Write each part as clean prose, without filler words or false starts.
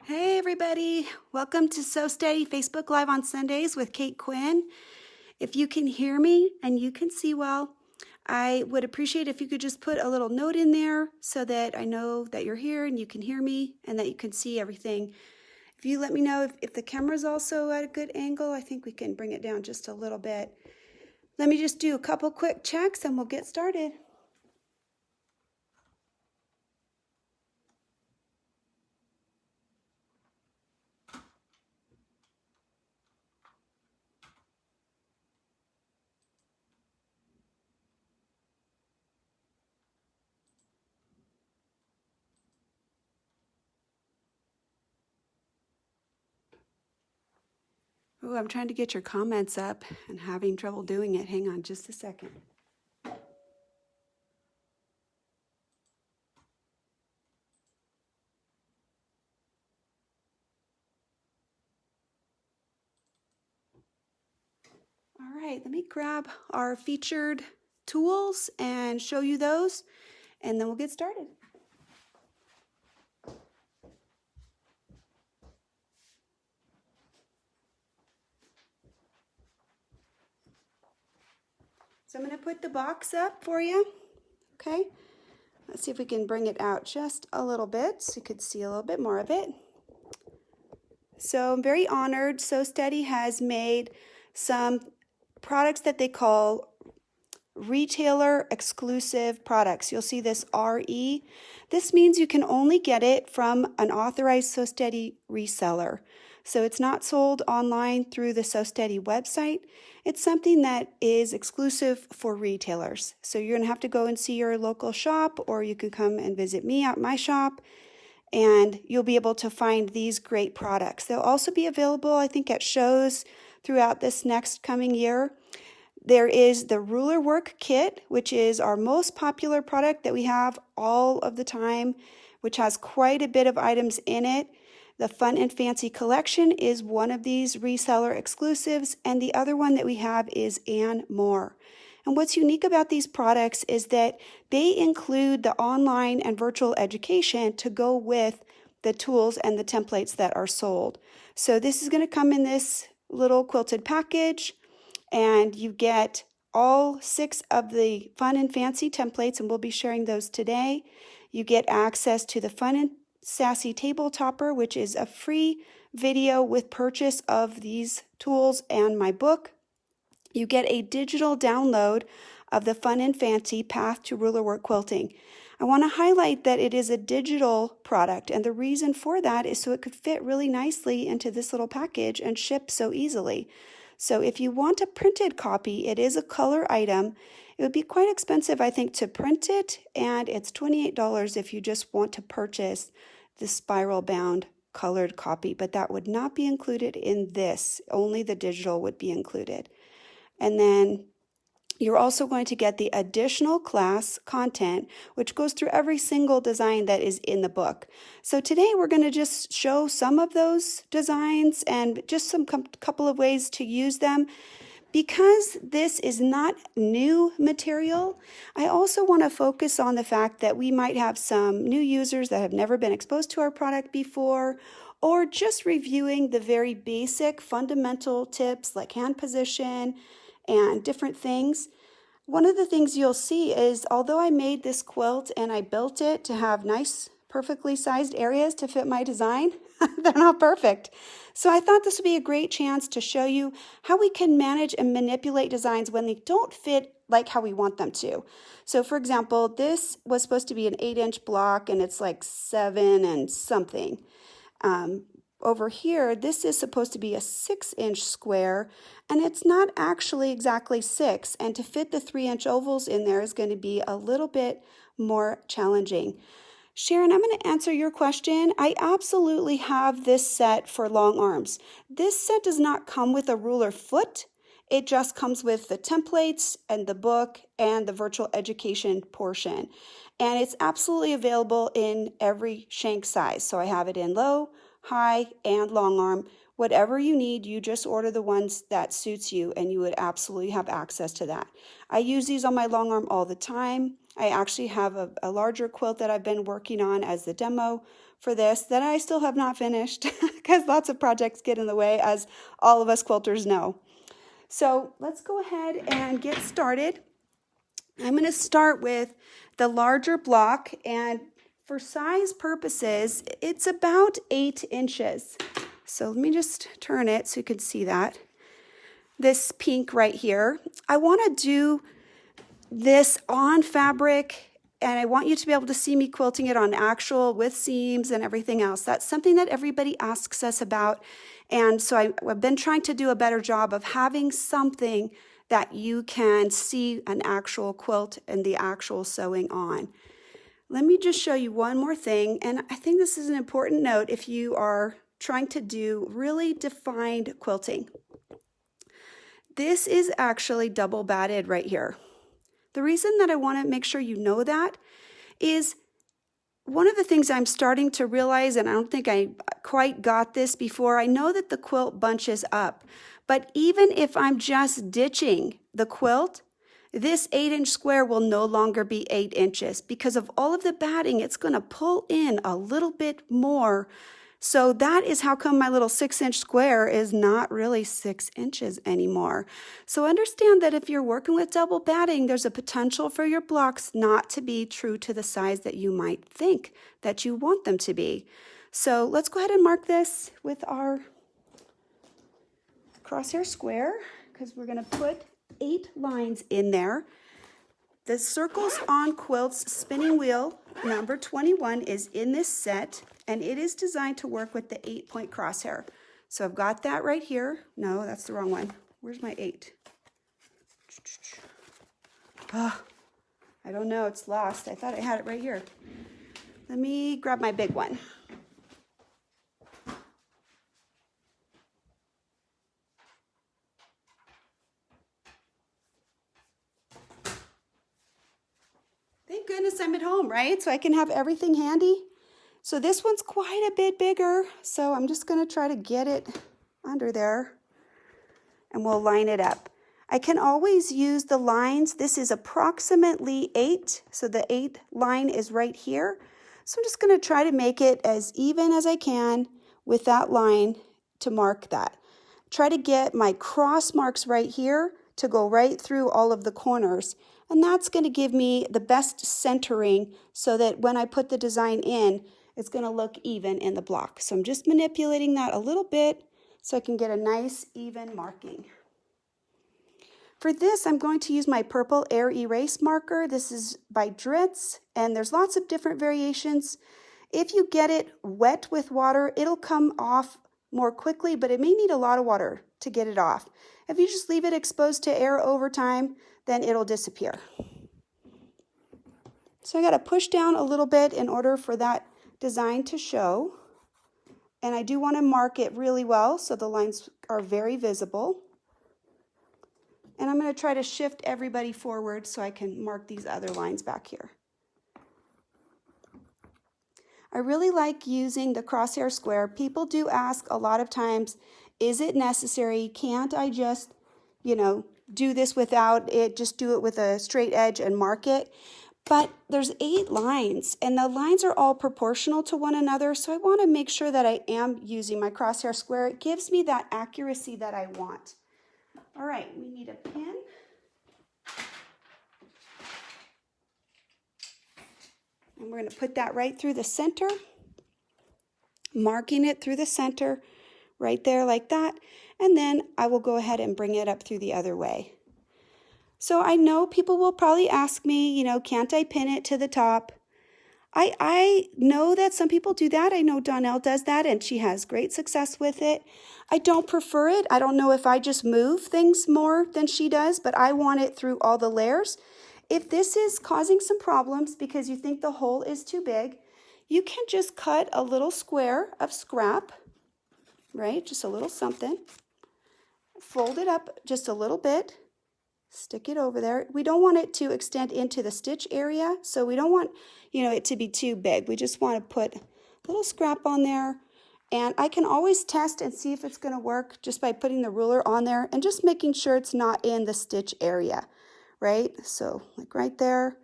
Hey everybody, welcome to So Steady Facebook Live on Sundays with Kate Quinn. If you can hear me and you can see well, I would appreciate if you could just put a little note in there so that I know that you're here and you can hear me and that you can see everything. If you let me know if the camera's also at a good angle, I think we can bring it down just a little bit. Let me just do a couple quick checks and we'll get started. Oh, I'm trying to get your comments up and having trouble doing it. Hang on just a second. All right, let me grab our featured tools and show you those, and then we'll get started. So I'm going to put the box up for you, okay? Let's see if we can bring it out just a little bit so you could see a little bit more of it. So I'm very honored. So Steady has made some products that they call retailer exclusive products. You'll see this RE. This means you can only get it from an authorized So Steady reseller. So it's not sold online through the So Steady website. It's something that is exclusive for retailers. So you're gonna have to go and see your local shop, or you can come and visit me at my shop, and you'll be able to find these great products. They'll also be available, I think, at shows throughout this next coming year. There is the Rulerwork kit, which is our most popular product that we have all of the time, which has quite a bit of items in it. The Fun and Fancy collection is one of these reseller exclusives, and the other one that we have is And More. And what's unique about these products is that they include the online and virtual education to go with the tools and the templates that are sold. So this is going to come in this little quilted package, and you get all 6 of the Fun and Fancy templates, and we'll be sharing those today. You get access to the Fun and Sassy Table Topper, which is a free video with purchase of these tools and my book. You get a digital download of the Fun and Fancy Path to Rulerwork Quilting. I want to highlight that it is a digital product, and the reason for that is so it could fit really nicely into this little package and ship so easily. So if you want a printed copy, it is a color item. It would be quite expensive, I think, to print it, and it's $28 if you just want to purchase the spiral bound colored copy, but that would not be included in this. Only the digital would be included. And then you're also going to get the additional class content, which goes through every single design that is in the book. So today we're going to just show some of those designs and just some couple of ways to use them. Because this is not new material, I also want to focus on the fact that we might have some new users that have never been exposed to our product before, or just reviewing the very basic fundamental tips like hand position and different things. One of the things you'll see is, although I made this quilt and I built it to have nice, perfectly sized areas to fit my design, they're not perfect. So I thought this would be a great chance to show you how we can manage and manipulate designs when they don't fit like how we want them to. So for example, this was supposed to be an 8-inch block and it's like 7 and something. Over here, this is supposed to be a 6-inch square, and it's not actually exactly 6, and to fit the 3-inch ovals in there is going to be a little bit more challenging. Sharon, I'm going to answer your question. I absolutely have this set for long arms. This set does not come with a ruler foot. It just comes with the templates and the book and the virtual education portion. And it's absolutely available in every shank size. So I have it in low, high, and long arm. Whatever you need, you just order the ones that suits you, and you would absolutely have access to that. I use these on my long arm all the time. I actually have a larger quilt that I've been working on as the demo for this that I still have not finished because lots of projects get in the way, as all of us quilters know. So let's go ahead and get started. I'm going to start with the larger block, and for size purposes, it's about 8 inches. So let me just turn it so you can see that. This pink right here, I want to do this on fabric, and I want you to be able to see me quilting it on actual with seams and everything else. That's something that everybody asks us about, and so I've been trying to do a better job of having something that you can see an actual quilt and the actual sewing on. Let me just show you one more thing, and I think this is an important note if you are trying to do really defined quilting. This is actually double batted right here. The reason that I want to make sure you know that is one of the things I'm starting to realize, and I don't think I quite got this before, I know that the quilt bunches up, but even if I'm just ditching the quilt, this 8-inch square will no longer be 8 inches because of all of the batting. It's going to pull in a little bit more. So that is how come my little 6-inch square is not really 6 inches anymore. So understand that if you're working with double batting, there's a potential for your blocks not to be true to the size that you might think that you want them to be. So let's go ahead and mark this with our crosshair square, because we're going to put 8 lines in there. The Circles on Quilts spinning wheel number 21 is in this set, and it is designed to work with the 8-point crosshair. So I've got that right here. No, that's the wrong one. Where's my 8? Oh, I don't know, it's lost. I thought I had it right here. Let me grab my big one. Thank goodness I'm at home, right? So I can have everything handy. So this one's quite a bit bigger, so I'm just going to try to get it under there, and we'll line it up. I can always use the lines. This is approximately 8, so the 8 line is right here. So I'm just going to try to make it as even as I can with that line to mark that. Try to get my cross marks right here to go right through all of the corners. And that's going to give me the best centering so that when I put the design in, it's going to look even in the block. So I'm just manipulating that a little bit so I can get a nice even marking. For this, I'm going to use my purple air erase marker. This is by Dritz, and there's lots of different variations. If you get it wet with water, it'll come off more quickly, but it may need a lot of water to get it off. If you just leave it exposed to air over time, then it'll disappear. So I got to push down a little bit in order for that design to show. And I do want to mark it really well so the lines are very visible. And I'm going to try to shift everybody forward so I can mark these other lines back here. I really like using the crosshair square. People do ask a lot of times, is it necessary? Can't I just, do this without it, just do it with a straight edge and mark it? But there's 8 lines, and the lines are all proportional to one another, so I want to make sure that I am using my crosshair square. It gives me that accuracy that I want. All right, we need a pin. And we're going to put that right through the center, marking it through the center, right there like that. And then I will go ahead and bring it up through the other way. So I know people will probably ask me, can't I pin it to the top? I know that some people do that. I know Donnell does that, and she has great success with it. I don't prefer it. I don't know if I just move things more than she does, but I want it through all the layers. If this is causing some problems because you think the hole is too big, you can just cut a little square of scrap, right? Just a little something. Fold it up just a little bit. Stick it over there. We don't want it to extend into the stitch area, so we don't want, it to be too big. We just want to put a little scrap on there, and I can always test and see if it's going to work just by putting the ruler on there and just making sure it's not in the stitch area, right? So like right there,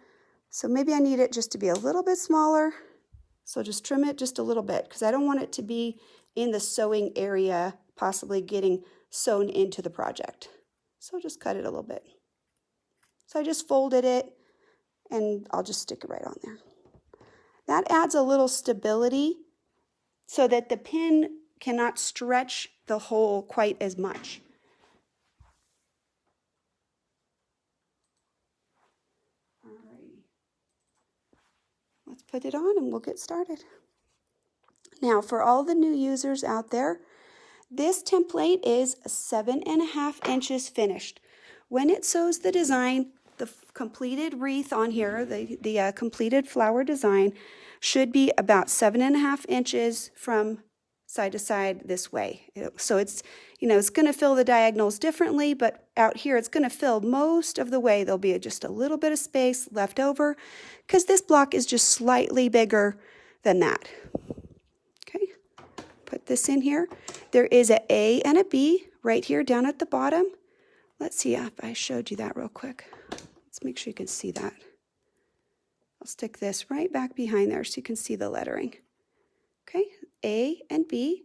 So maybe I need it just to be a little bit smaller. So just trim it just a little bit because I don't want it to be in the sewing area, possibly getting sewn into the project. So just cut it a little bit. So I just folded it and I'll just stick it right on there. That adds a little stability so that the pin cannot stretch the hole quite as much. Let's put it on and we'll get started. Now, for all the new users out there, this template is 7.5 inches finished. When it sews the design, the completed wreath on here, the completed flower design, should be about 7.5 inches from side to side this way. So it's, it's going to fill the diagonals differently, but out here it's going to fill most of the way. There'll be just a little bit of space left over because this block is just slightly bigger than that. Okay, put this in here. There is an A and a B right here down at the bottom. Let's see if I showed you that real quick. Let's make sure you can see that. I'll stick this right back behind there so you can see the lettering. Okay, A and B.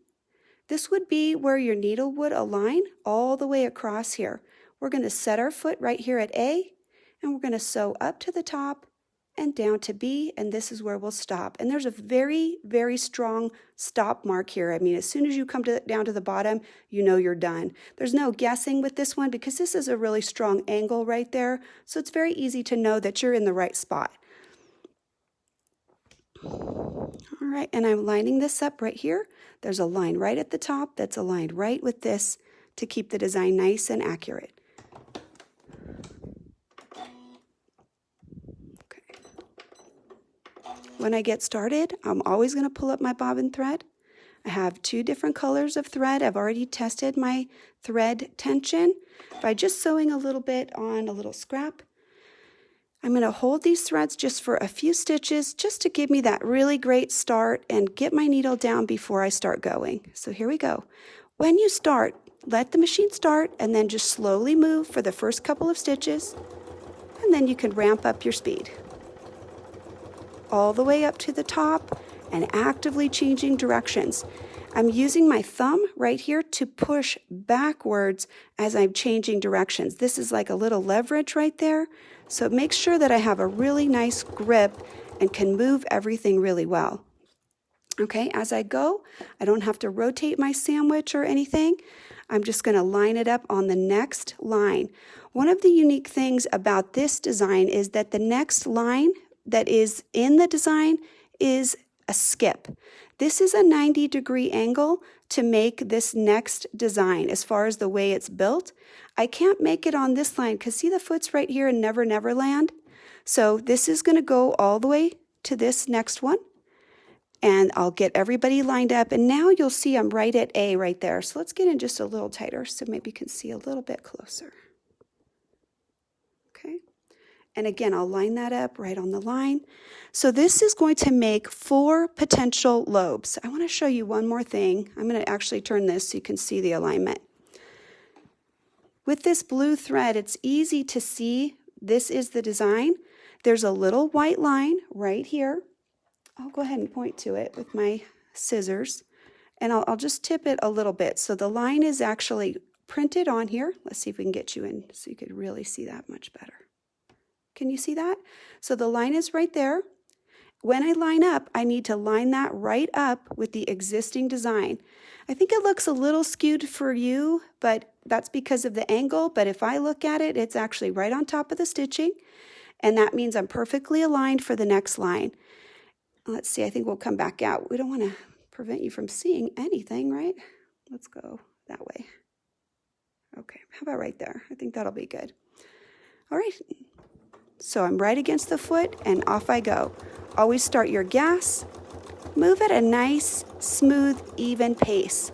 This would be where your needle would align all the way across here. We're going to set our foot right here at A, and we're going to sew up to the top and down to B, and this is where we'll stop. And there's a very, very strong stop mark here. I mean, as soon as you come down to the bottom, you know you're done. There's no guessing with this one because this is a really strong angle right there, so it's very easy to know that you're in the right spot. All right, and I'm lining this up right here. There's a line right at the top that's aligned right with this to keep the design nice and accurate. Okay. When I get started, I'm always going to pull up my bobbin thread. I have 2 different colors of thread. I've already tested my thread tension by just sewing a little bit on a little scrap. I'm going to hold these threads just for a few stitches just to give me that really great start and get my needle down before I start going. So here we go. When you start, let the machine start and then just slowly move for the first couple of stitches, and then you can ramp up your speed. All the way up to the top and actively changing directions. I'm using my thumb right here to push backwards as I'm changing directions. This is like a little leverage right there. So make sure that I have a really nice grip and can move everything really well. Okay, as I go, I don't have to rotate my sandwich or anything. I'm just going to line it up on the next line. One of the unique things about this design is that the next line that is in the design is a skip. This is a 90-degree angle to make this next design as far as the way it's built. I can't make it on this line because see the foot's right here in Never Never Land? So this is going to go all the way to this next one. And I'll get everybody lined up. And now you'll see I'm right at A right there. So let's get in just a little tighter so maybe you can see a little bit closer. Okay. And again, I'll line that up right on the line. So this is going to make 4 potential lobes. I want to show you one more thing. I'm going to actually turn this so you can see the alignment. With this blue thread, it's easy to see this is the design. There's a little white line right here. I'll go ahead and point to it with my scissors, and I'll just tip it a little bit. So the line is actually printed on here. Let's see if we can get you in so you could really see that much better. Can you see that? So the line is right there. When I line up, I need to line that right up with the existing design. I think it looks a little skewed for you, but that's because of the angle. But if I look at it, it's actually right on top of the stitching, and that means I'm perfectly aligned for the next line. Let's see, I think we'll come back out. We don't want to prevent you from seeing anything, right? Let's go that way. Okay, how about right there? I think that'll be good. All right, so I'm right against the foot and off I go. Always start your gas. Move at a nice, smooth, even pace.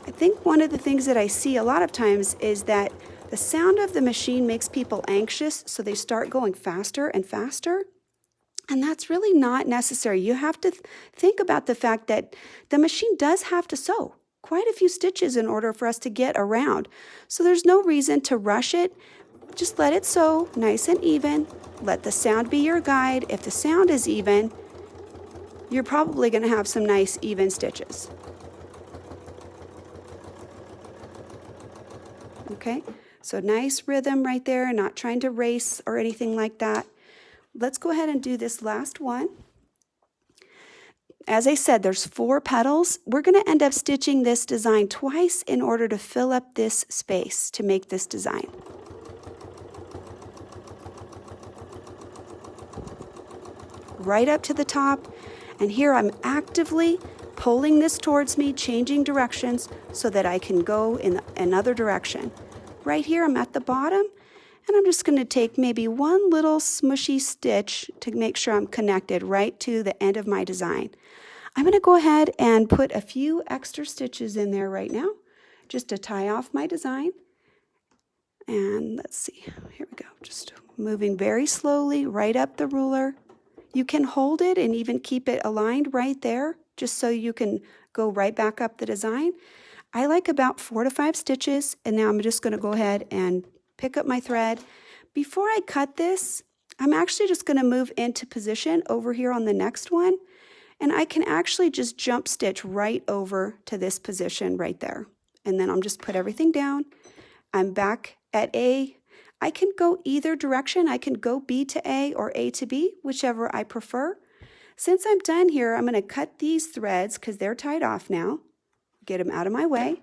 I think one of the things that I see a lot of times is that the sound of the machine makes people anxious, so they start going faster and faster. And that's really not necessary. You have to think about the fact that the machine does have to sew quite a few stitches in order for us to get around. So there's no reason to rush it. just let it sew nice and even. Let the sound be your guide. If the sound is even, you're probably going to have some nice even stitches. Okay, so nice rhythm right there, not trying to race or anything like that. Let's go ahead and do this last one. As I said, there's 4 petals. We're going to end up stitching this design twice in order to fill up this space to make this design. Right up to the top, and here I'm actively pulling this towards me, changing directions so that I can go in another direction. Right here I'm at the bottom, and I'm just going to take maybe one little smushy stitch to make sure I'm connected right to the end of my design. I'm going to go ahead and put a few extra stitches in there right now just to tie off my design. And let's see, here we go, just moving very slowly right up the ruler. You can hold it and even keep it aligned right there just so you can go right back up the design. I like about 4 to 5 stitches, and now I'm just going to go ahead and pick up my thread. Before I cut this, I'm actually just going to move into position over here on the next one, and I can actually just jump stitch right over to this position right there. And then I'm just put everything down. I'm back at A. I can go either direction. I can go B to A or A to B, whichever I prefer. Since I'm done here, I'm going to cut these threads because they're tied off now. Get them out of my way.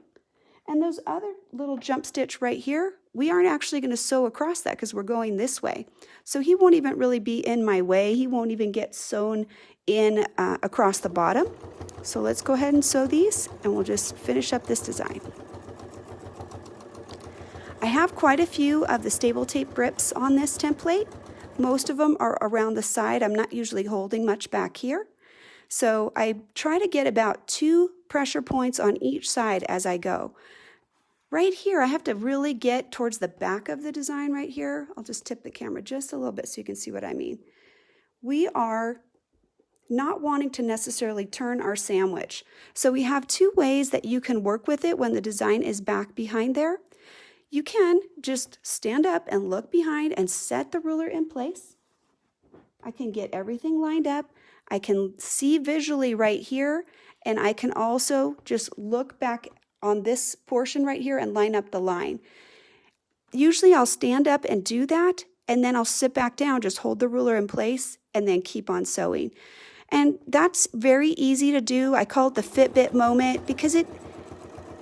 And those other little jump stitch right here, we aren't actually going to sew across that because we're going this way. So he won't even really be in my way. He won't even get sewn in across the bottom. So let's go ahead and sew these, and we'll just finish up this design. I have quite a few of the stable tape grips on this template. Most of them are around the side. I'm not usually holding much back here. So I try to get about 2 pressure points on each side as I go. Right here, I have to really get towards the back of the design right here. I'll just tip the camera just a little bit so you can see what I mean. We are not wanting to necessarily turn our sandwich. So we have 2 ways that you can work with it when the design is back behind there. You can just stand up and look behind and set the ruler in place. I can get everything lined up. I can see visually right here, and I can also just look back on this portion right here and line up the line. Usually I'll stand up and do that, and then I'll sit back down, just hold the ruler in place, and then keep on sewing. And that's very easy to do. I call it the Fitbit moment because it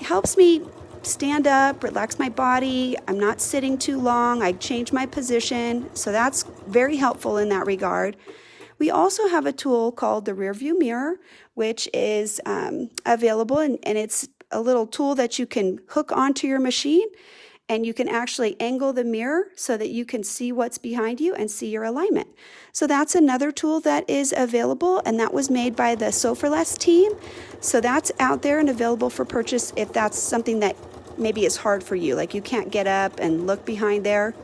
helps me stand up, relax my body. I'm not sitting too long. I change my position. So that's very helpful in that regard. We also have a tool called the rear view mirror, which is available, and it's a little tool that you can hook onto your machine, and you can actually angle the mirror so that you can see what's behind you and see your alignment. So that's another tool that is available, and that was made by the Sew for Less team. So that's out there and available for purchase if that's something that maybe is hard for you, like you can't get up and look behind there.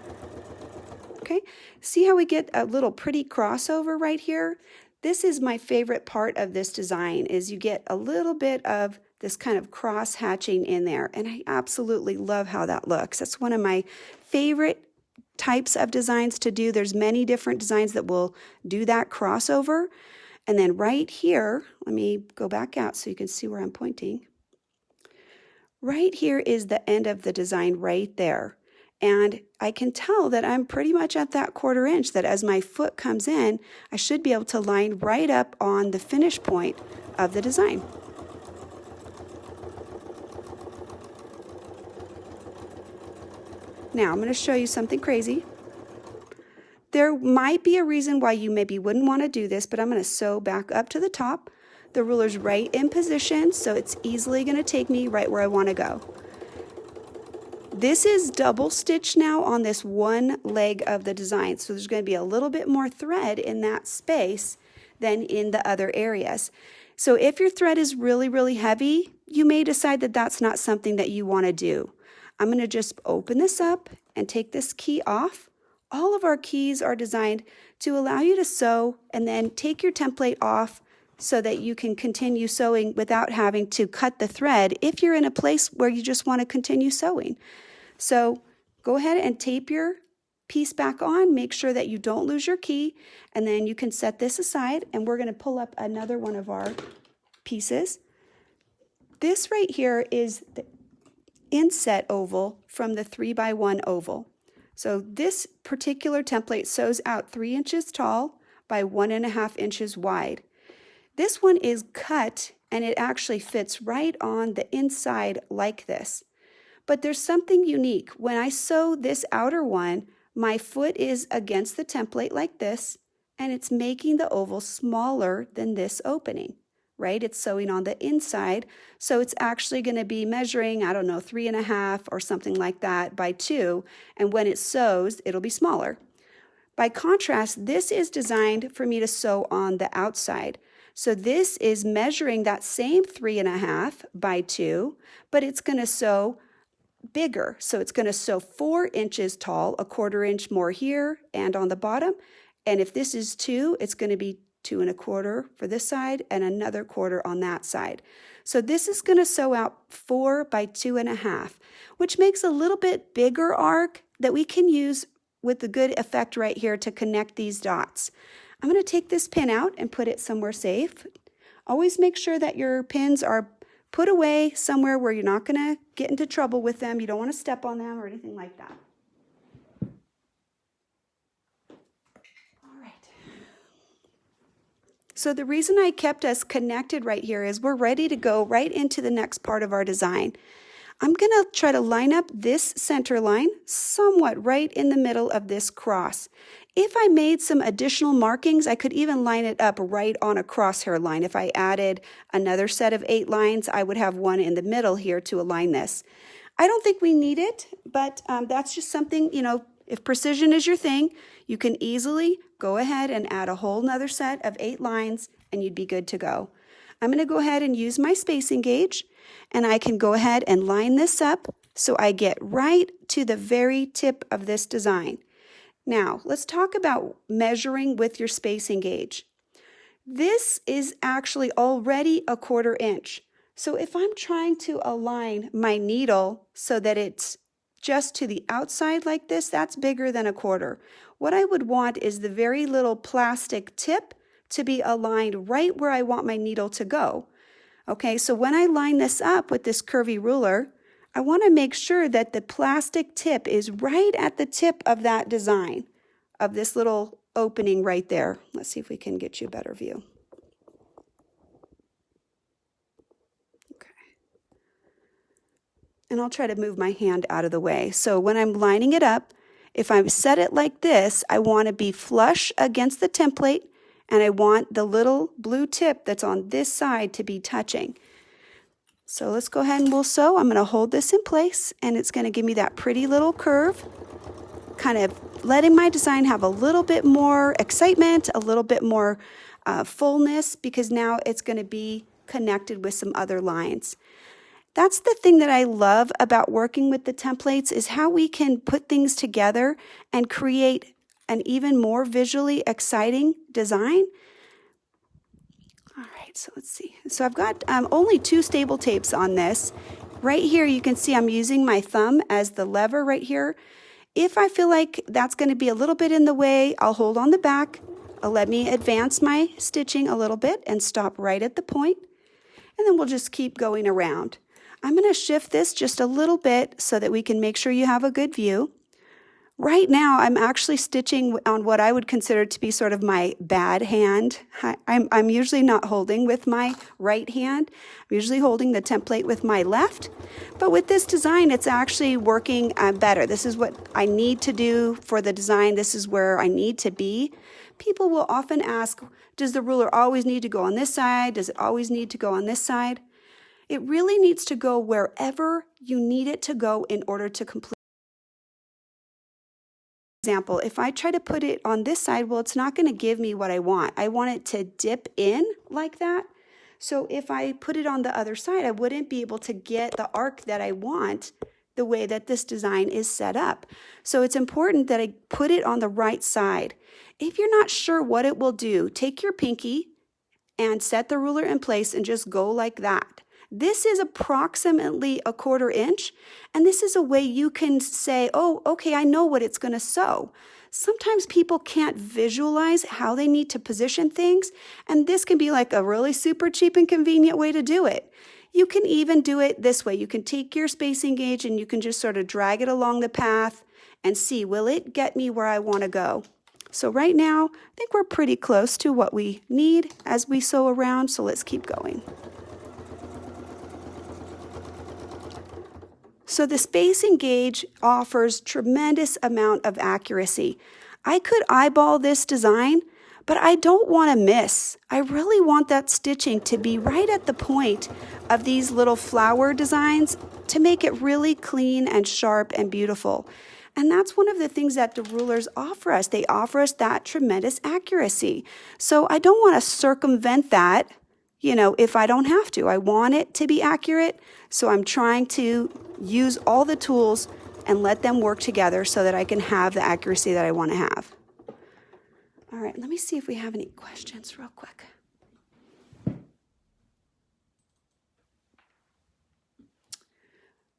Okay, see how we get a little pretty crossover right here? This is my favorite part of this design, is you get a little bit of this kind of cross hatching in there, and I absolutely love how that looks. That's one of my favorite types of designs to do. There's many different designs that will do that crossover. And then right here, let me go back out so you can see where I'm pointing. Right here is the end of the design right there. And I can tell that I'm pretty much at that 1/4 inch, that as my foot comes in, I should be able to line right up on the finish point of the design. Now I'm going to show you something crazy. There might be a reason why you maybe wouldn't want to do this, but I'm going to sew back up to the top. The ruler's right in position, so it's easily going to take me right where I want to go. This is double stitch now on this one leg of the design, so there's going to be a little bit more thread in that space than in the other areas. So if your thread is really, really heavy, you may decide that that's not something that you want to do. I'm going to just open this up and take this key off. All of our keys are designed to allow you to sew and then take your template off so that you can continue sewing without having to cut the thread if you're in a place where you just want to continue sewing. So go ahead and tape your piece back on, make sure that you don't lose your key, and then you can set this aside, and we're going to pull up another one of our pieces. This right here is the inset oval from the 3x1 oval. So this particular template sews out 3 inches tall by 1.5 inches wide. This one is cut and it actually fits right on the inside like this. But there's something unique. When I sew this outer one, my foot is against the template like this, and it's making the oval smaller than this opening, right? It's sewing on the inside, so it's actually going to be measuring, I don't know, 3.5 or something like that by 2, and when it sews, it'll be smaller. By contrast, this is designed for me to sew on the outside. So this is measuring that same 3.5 by 2, but it's going to sew bigger. So it's going to sew 4 inches tall, 1/4 inch more here and on the bottom. And if this is 2, it's going to be 2 1/4 for this side and another 1/4 on that side. So this is going to sew out 4 by 2.5, which makes a little bit bigger arc that we can use with the good effect right here to connect these dots. I'm going to take this pin out and put it somewhere safe. Always make sure that your pins are put away somewhere where you're not going to get into trouble with them. You don't want to step on them or anything like that. All right. So the reason I kept us connected right here is we're ready to go right into the next part of our design. I'm going to try to line up this center line somewhat right in the middle of this cross. If I made some additional markings, I could even line it up right on a crosshair line. If I added another set of 8 lines, I would have one in the middle here to align this. I don't think we need it, but that's just something, you know, if precision is your thing, you can easily go ahead and add a whole nother set of 8 lines and you'd be good to go. I'm going to go ahead and use my spacing gauge, and I can go ahead and line this up so I get right to the very tip of this design. Now, let's talk about measuring with your spacing gauge. This is actually already 1/4 inch. So if I'm trying to align my needle so that it's just to the outside like this, that's bigger than 1/4. What I would want is the very little plastic tip to be aligned right where I want my needle to go. Okay, so when I line this up with this curvy ruler, I want to make sure that the plastic tip is right at the tip of that design, of this little opening right there. Let's see if we can get you a better view. Okay. And I'll try to move my hand out of the way. So when I'm lining it up, if I set it like this, I want to be flush against the template, and I want the little blue tip that's on this side to be touching. So let's go ahead and we'll sew. I'm going to hold this in place, and it's going to give me that pretty little curve, kind of letting my design have a little bit more excitement, a little bit more fullness, because now it's going to be connected with some other lines. That's the thing that I love about working with the templates, is how we can put things together and create an even more visually exciting design. All right, so let's see. So I've got only 2 staple tapes on this. Right here you can see I'm using my thumb as the lever right here. If I feel like that's going to be a little bit in the way, I'll hold on the back. Let me advance my stitching a little bit and stop right at the point. And then we'll just keep going around. I'm going to shift this just a little bit so that we can make sure you have a good view. Right now, I'm actually stitching on what I would consider to be sort of my bad hand. I'm usually not holding with my right hand. I'm usually holding the template with my left. But with this design, it's actually working better. This is what I need to do for the design. This is where I need to be. People will often ask, does the ruler always need to go on this side? Does it always need to go on this side? It really needs to go wherever you need it to go in order to complete. Example, if I try to put it on this side, well, it's not going to give me what I want. I want it to dip in like that. So if I put it on the other side, I wouldn't be able to get the arc that I want the way that this design is set up. So it's important that I put it on the right side. If you're not sure what it will do, take your pinky and set the ruler in place and just go like that. This is approximately 1/4 inch, and this is a way you can say, oh, okay, I know what it's going to sew. Sometimes people can't visualize how they need to position things, and this can be like a really super cheap and convenient way to do it. You can even do it this way. You can take your spacing gauge and you can just sort of drag it along the path and see, will it get me where I want to go? So right now, I think we're pretty close to what we need as we sew around, so let's keep going. So the spacing gauge offers tremendous amount of accuracy. I could eyeball this design, but I don't want to miss. I really want that stitching to be right at the point of these little flower designs to make it really clean and sharp and beautiful. And that's one of the things that the rulers offer us. They offer us that tremendous accuracy. So I don't want to circumvent that, if I don't have to. I want it to be accurate, so I'm trying to use all the tools and let them work together so that I can have the accuracy that I want to have. All right, let me see if we have any questions real quick.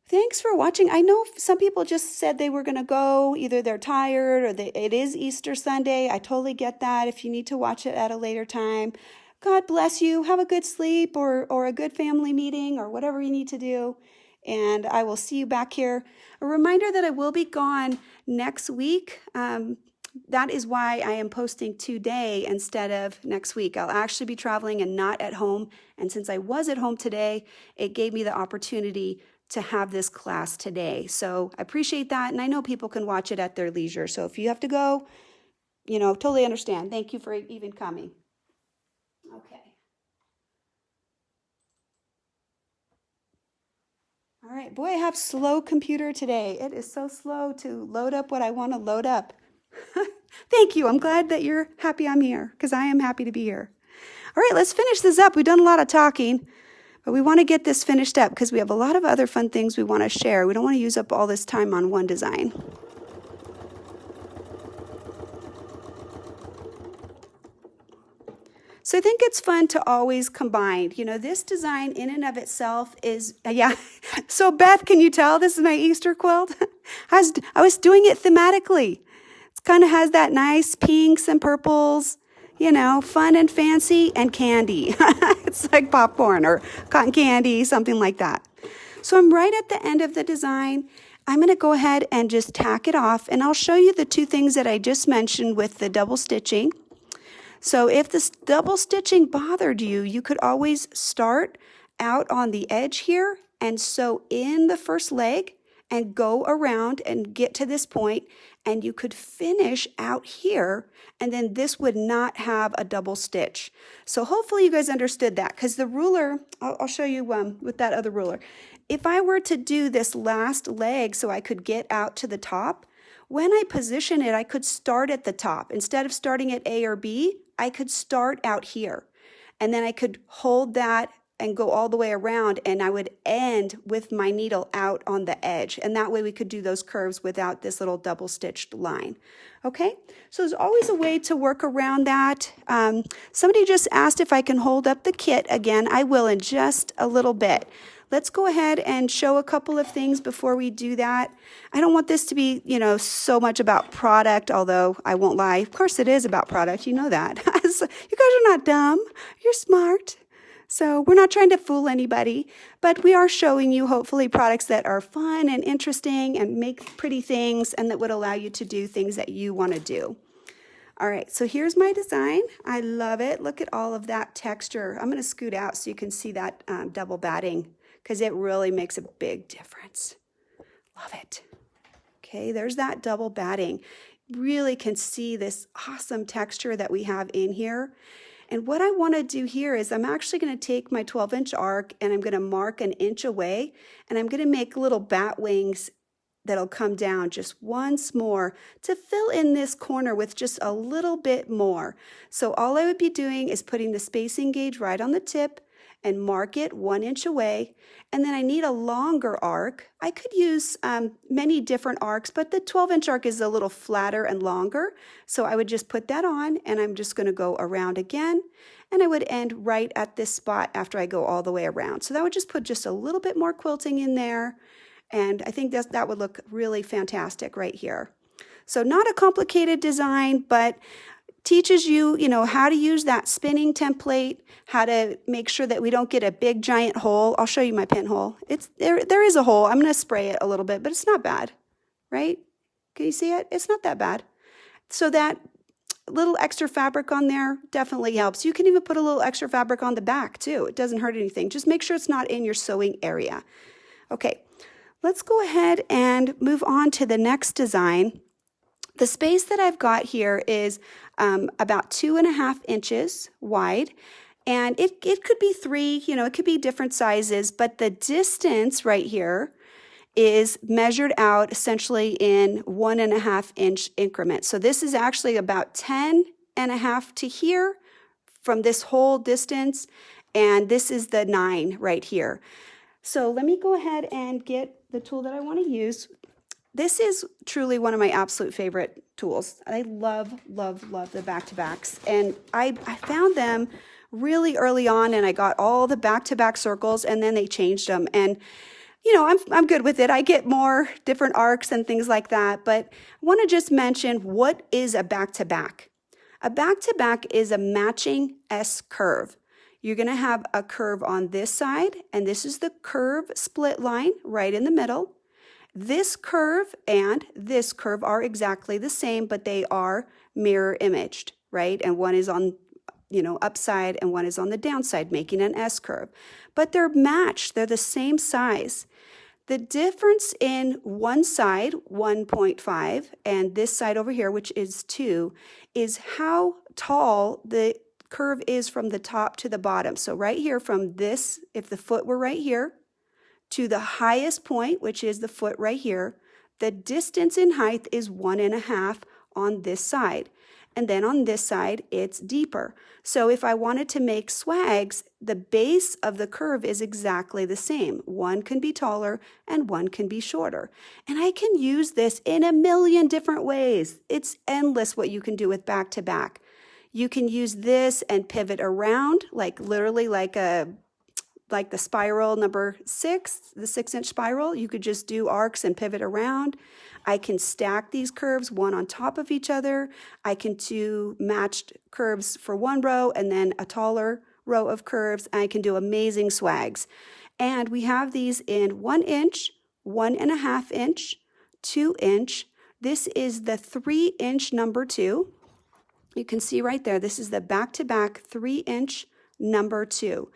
Thanks for watching. I know some people just said they were going to go, either they're tired or it is Easter Sunday. I totally get that. If you need to watch it at a later time, God bless you. Have a good sleep or a good family meeting or whatever you need to do. And I will see you back here. A reminder that I will be gone next week. That is why I am posting today instead of next week. I'll actually be traveling and not at home. And since I was at home today, it gave me the opportunity to have this class today. So I appreciate that. And I know people can watch it at their leisure. So if you have to go, totally understand. Thank you for even coming. Okay. All right. Boy, I have slow computer today. It is so slow to load up what I want to load up. Thank you. I'm glad that you're happy I'm here because I am happy to be here. All right, let's finish this up. We've done a lot of talking. But we want to get this finished up because we have a lot of other fun things we want to share. We don't want to use up all this time on one design. So I think it's fun to always combine. This design in and of itself is, yeah. So Beth, can you tell this is my Easter quilt? I was doing it thematically. It kind of has that nice pinks and purples, fun and fancy and candy. It's like popcorn or cotton candy, something like that. So I'm right at the end of the design. I'm going to go ahead and just tack it off, and I'll show you the two things that I just mentioned with the double stitching. So if this double stitching bothered you, you could always start out on the edge here and sew in the first leg and go around and get to this point, and you could finish out here, and then this would not have a double stitch. So hopefully you guys understood that, because the ruler, I'll show you with that other ruler. If I were to do this last leg so I could get out to the top, when I position it, I could start at the top. Instead of starting at A or B, I could start out here, and then I could hold that and go all the way around, and I would end with my needle out on the edge. And that way we could do those curves without this little double stitched line. Okay, so there's always a way to work around that. Somebody just asked if I can hold up the kit again. I will in just a little bit. Let's go ahead and show a couple of things before we do that. I don't want this to be, so much about product, although I won't lie. Of course it is about product. You know that. You guys are not dumb. You're smart. So we're not trying to fool anybody, but we are showing you hopefully products that are fun and interesting and make pretty things and that would allow you to do things that you want to do. All right, so here's my design. I love it. Look at all of that texture. I'm going to scoot out so you can see that double batting because it really makes a big difference. Love it. Okay, there's that double batting. Really can see this awesome texture that we have in here. And what I want to do here is I'm actually going to take my 12-inch arc and I'm going to mark 1 inch away, and I'm going to make little bat wings that'll come down just once more to fill in this corner with just a little bit more. So all I would be doing is putting the spacing gauge right on the tip and mark it 1 inch away. And then I need a longer arc. I could use many different arcs, but the 12-inch arc is a little flatter and longer. So I would just put that on, and I'm just going to go around again. and I would end right at this spot after I go all the way around. So that would just put just a little bit more quilting in there, and I think that would look really fantastic right here. So not a complicated design, but teaches you, how to use that spinning template, how to make sure that we don't get a big giant hole. I'll show you my pinhole. There is a hole. I'm going to spray it a little bit, but it's not bad, right? Can you see it? It's not that bad. So that little extra fabric on there definitely helps. You can even put a little extra fabric on the back too. It doesn't hurt anything. Just make sure it's not in your sewing area. Okay, let's go ahead and move on to the next design. The space that I've got here is about 2.5 inches wide, and it could be 3, it could be different sizes, but the distance right here is measured out essentially in 1.5 inch increments. So this is actually about 10.5 to here from this whole distance, and this is the 9 right here. So let me go ahead and get the tool that I want to use. This is truly one of my absolute favorite tools. I love, love, love the back-to-backs. And I found them really early on, and I got all the back-to-back circles, and then they changed them. And, I'm good with it. I get more different arcs and things like that. But I want to just mention, what is a back-to-back? A back-to-back is a matching S-curve. You're going to have a curve on this side, and this is the curve split line right in the middle. This curve and this curve are exactly the same, but they are mirror imaged, right? And one is on, upside, and one is on the downside, making an S curve. But they're matched, they're the same size. The difference in one side, 1.5, and this side over here, which is 2, is how tall the curve is from the top to the bottom. So right here from this, if the foot were right here, to the highest point, which is the foot right here, the distance in height is 1.5 on this side. And then on this side, it's deeper. So if I wanted to make swags, the base of the curve is exactly the same. One can be taller and one can be shorter. And I can use this in a million different ways. It's endless what you can do with back to back. You can use this and pivot around, literally like the spiral number 6, the 6-inch spiral. You could just do arcs and pivot around. I can stack these curves one on top of each other. I can do matched curves for one row and then a taller row of curves. And I can do amazing swags. And we have these in 1 inch, 1.5 inch, 2 inch. This is the 3-inch number 2. You can see right there, this is the back-to-back 3-inch number 2.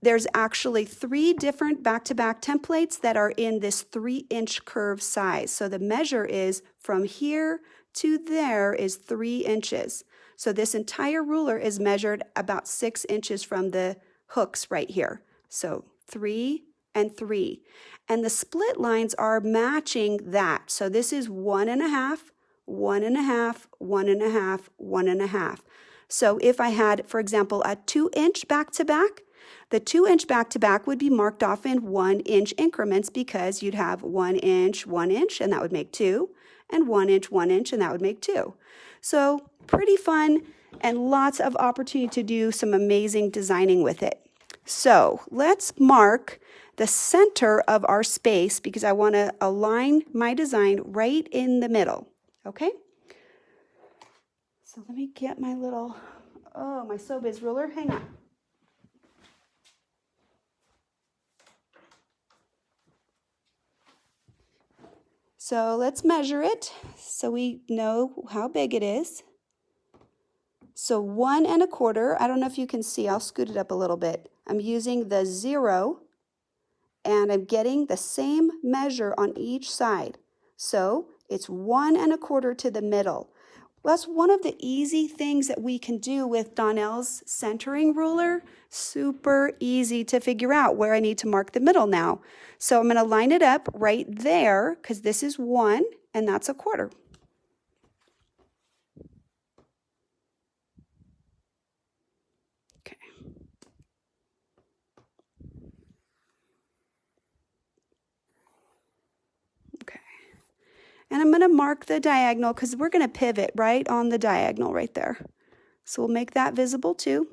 There's actually 3 different back-to-back templates that are in this 3-inch curve size. So the measure is from here to there is 3 inches. So this entire ruler is measured about 6 inches from the hooks right here. So 3 and 3. And the split lines are matching that. So this is 1.5, 1.5, 1.5, 1.5. So if I had, for example, a 2-inch back-to-back, the 2-inch back-to-back would be marked off in 1-inch increments because you'd have 1 inch, 1 inch, and that would make 2, and 1 inch, 1 inch, and that would make 2. So pretty fun and lots of opportunity to do some amazing designing with it. So let's mark the center of our space because I want to align my design right in the middle, okay? So let me get my little, my SewBiz ruler, hang on. So let's measure it so we know how big it is. So 1 1/4, I don't know if you can see, I'll scoot it up a little bit. I'm using the 0 and I'm getting the same measure on each side. So it's 1 1/4 to the middle. Well, that's one of the easy things that we can do with Donnell's centering ruler. Super easy to figure out where I need to mark the middle now. So I'm going to line it up right there because this is 1 and that's 1/4. Okay. Okay. And I'm going to mark the diagonal because we're going to pivot right on the diagonal right there. So we'll make that visible too.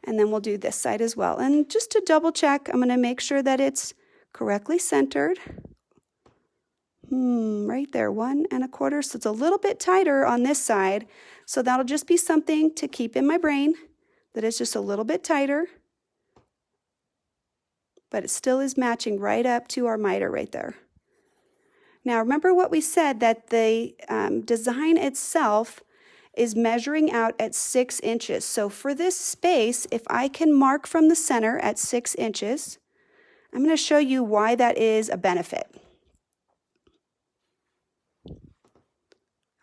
And then we'll do this side as well. And just to double check, I'm going to make sure that it's correctly centered. Right there, 1 1/4. So it's a little bit tighter on this side. So that'll just be something to keep in my brain, that it's just a little bit tighter. But it still is matching right up to our miter right there. Now remember what we said, that the design itself is measuring out at 6 inches. So for this space, if I can mark from the center at 6 inches, I'm going to show you why that is a benefit.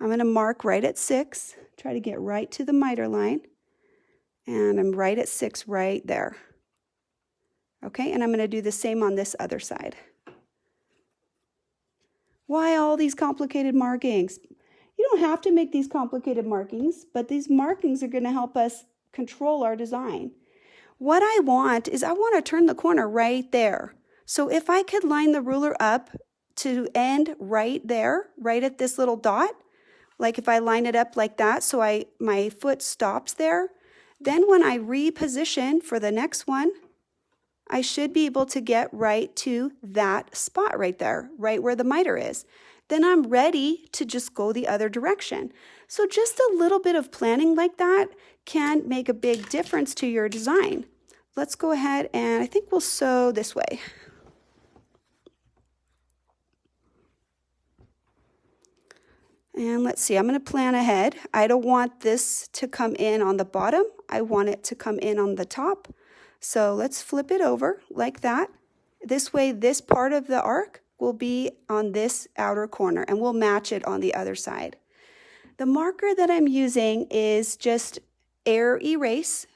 I'm going to mark right at 6, try to get right to the miter line, and I'm right at 6 right there. Okay, and I'm going to do the same on this other side. Why all these complicated markings? You don't have to make these complicated markings, but these markings are going to help us control our design. What I want is I want to turn the corner right there. So if I could line the ruler up to end right there, right at this little dot, like if I line it up like that, so my foot stops there, then when I reposition for the next one, I should be able to get right to that spot right there, right where the miter is. Then I'm ready to just go the other direction. So just a little bit of planning like that can make a big difference to your design. Let's go ahead and I think we'll sew this way. And let's see, I'm going to plan ahead. I don't want this to come in on the bottom. I want it to come in on the top. So let's flip it over like that. This way, this part of the arc will be on this outer corner and we'll match it on the other side. The marker that I'm using is just Air Erase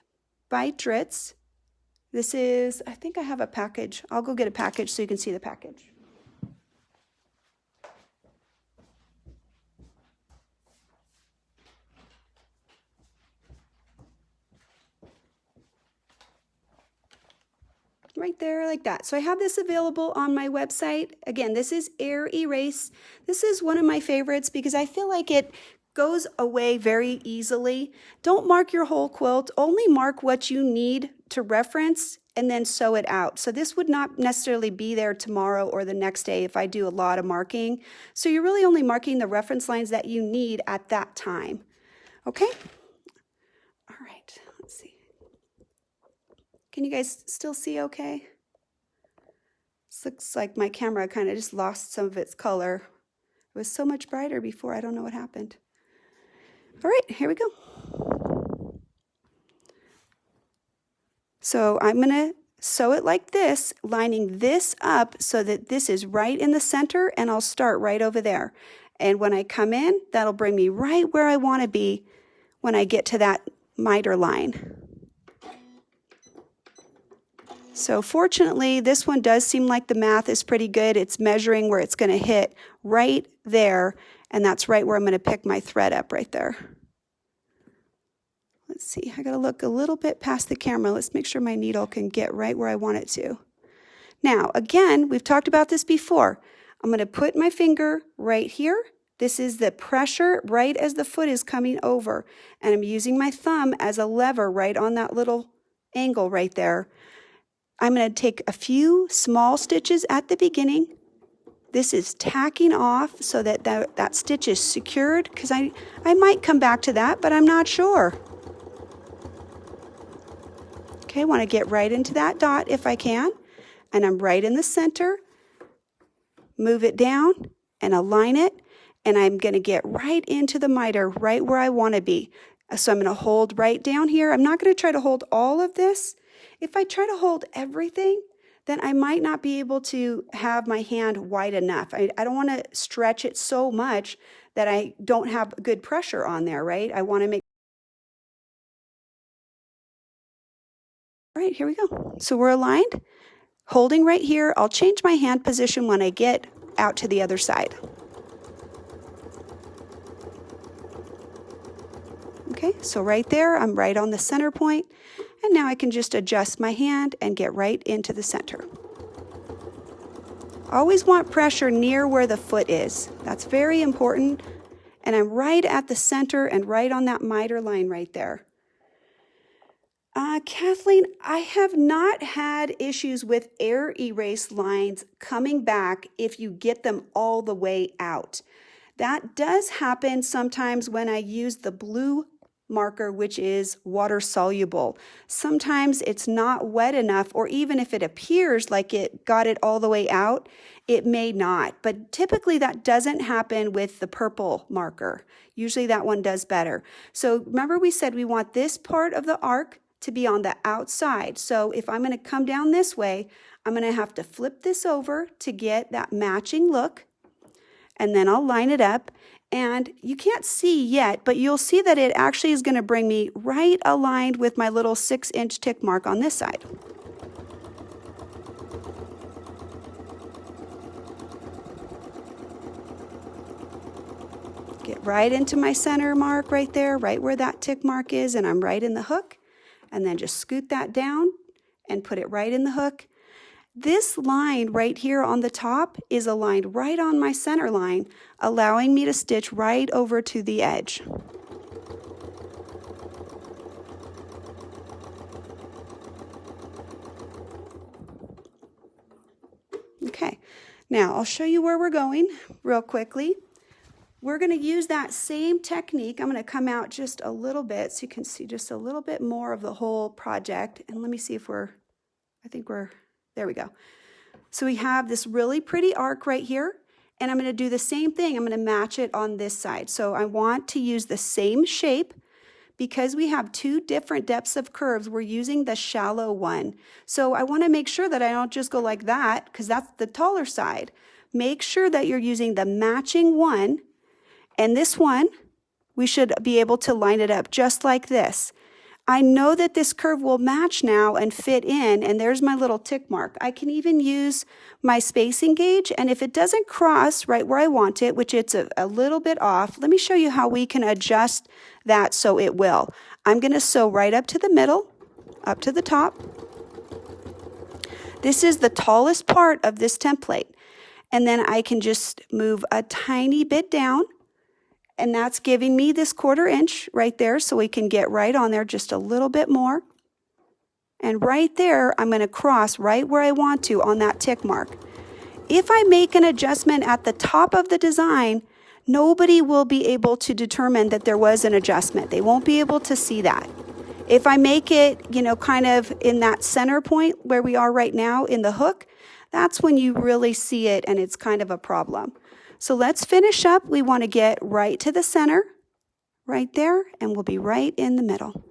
by Dritz. This is, I think I have a package. I'll go get a package so you can see the package. Right there like that. So I have this available on my website. Again, this is Air Erase. This is one of my favorites because I feel like it goes away very easily. Don't mark your whole quilt, only mark what you need to reference and then sew it out. So this would not necessarily be there tomorrow or the next day if I do a lot of marking. So you're really only marking the reference lines that you need at that time. Okay? All right, let's see. Can you guys still see okay? This looks like my camera kind of just lost some of its color. It was so much brighter before, I don't know what happened. All right, here we go. So I'm gonna sew it like this, lining this up so that this is right in the center, and I'll start right over there. And when I come in, that'll bring me right where I wanna be when I get to that miter line. So fortunately, this one does seem like the math is pretty good. It's measuring where it's going to hit right there, and that's right where I'm going to pick my thread up right there. Let's see, I got to look a little bit past the camera. Let's make sure my needle can get right where I want it to. Now, again, we've talked about this before. I'm going to put my finger right here. This is the pressure right as the foot is coming over, and I'm using my thumb as a lever right on that little angle right there. I'm going to take a few small stitches at the beginning. This is tacking off so that that stitch is secured, because I might come back to that, but I'm not sure. Okay, I want to get right into that dot if I can, and I'm right in the center. Move it down and align it, and I'm going to get right into the miter, right where I want to be. So I'm going to hold right down here. I'm not going to try to hold all of this. If I try to hold everything, then I might not be able to have my hand wide enough. I don't want to stretch it so much that I don't have good pressure on there, right? I want to make... All right, here we go. So we're aligned. Holding right here. I'll change my hand position when I get out to the other side. Okay, so right there, I'm right on the center point. And now I can just adjust my hand and get right into the center. Always want pressure near where the foot is. That's very important. And I'm right at the center and right on that miter line right there. Kathleen, I have not had issues with air erase lines coming back if you get them all the way out. That does happen sometimes when I use the blue marker, which is water soluble. Sometimes it's not wet enough, or even if it appears like it got it all the way out, it may not. But typically that doesn't happen with the purple marker. Usually that one does better. So remember we said we want this part of the arc to be on the outside. So if I'm going to come down this way, I'm going to have to flip this over to get that matching look. And then I'll line it up. And you can't see yet, but you'll see that it actually is going to bring me right aligned with my little 6-inch tick mark on this side. Get right into my center mark right there, right where that tick mark is, and I'm right in the hook. And then just scoot that down and put it right in the hook. This line right here on the top is aligned right on my center line, allowing me to stitch right over to the edge. Okay, now I'll show you where we're going real quickly. We're going to use that same technique. I'm going to come out just a little bit so you can see just a little bit more of the whole project. And let me see if there we go. So we have this really pretty arc right here, and I'm going to do the same thing. I'm going to match it on this side. So I want to use the same shape. Because we have two different depths of curves, we're using the shallow one. So I want to make sure that I don't just go like that, because that's the taller side. Make sure that you're using the matching one. And this one, we should be able to line it up just like this. I know that this curve will match now and fit in, and there's my little tick mark. I can even use my spacing gauge, and if it doesn't cross right where I want it, which it's a little bit off, let me show you how we can adjust that so it will. I'm going to sew right up to the middle, up to the top. This is the tallest part of this template, and then I can just move a tiny bit down. And that's giving me this 1/4 inch right there, so we can get right on there just a little bit more. And right there, I'm going to cross right where I want to on that tick mark. If I make an adjustment at the top of the design, nobody will be able to determine that there was an adjustment. They won't be able to see that. If I make it, kind of in that center point where we are right now in the hook, that's when you really see it and it's kind of a problem. So let's finish up. We want to get right to the center, right there, and we'll be right in the middle.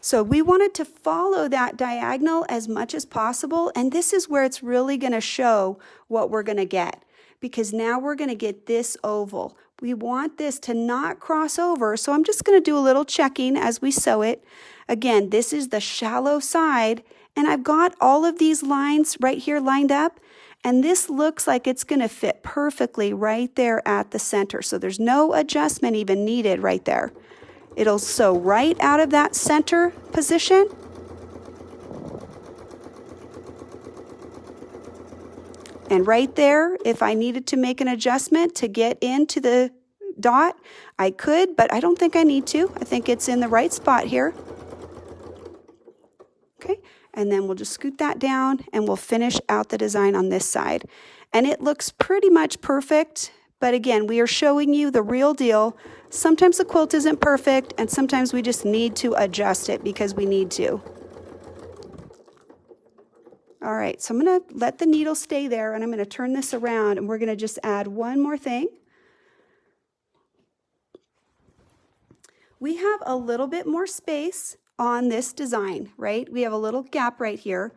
So we wanted to follow that diagonal as much as possible, and this is where it's really going to show what we're going to get, because now we're going to get this oval. We want this to not cross over, so I'm just going to do a little checking as we sew it. Again, this is the shallow side, and I've got all of these lines right here lined up, and this looks like it's going to fit perfectly right there at the center. So there's no adjustment even needed right there. It'll sew right out of that center position. And right there, if I needed to make an adjustment to get into the dot, I could, but I don't think I need to. I think it's in the right spot here. Okay, and then we'll just scoot that down and we'll finish out the design on this side. And it looks pretty much perfect, but again, we are showing you the real deal. Sometimes the quilt isn't perfect, and sometimes we just need to adjust it because we need to. All right, so I'm going to let the needle stay there, and I'm going to turn this around, and we're going to just add one more thing. We have a little bit more space on this design, right? We have a little gap right here.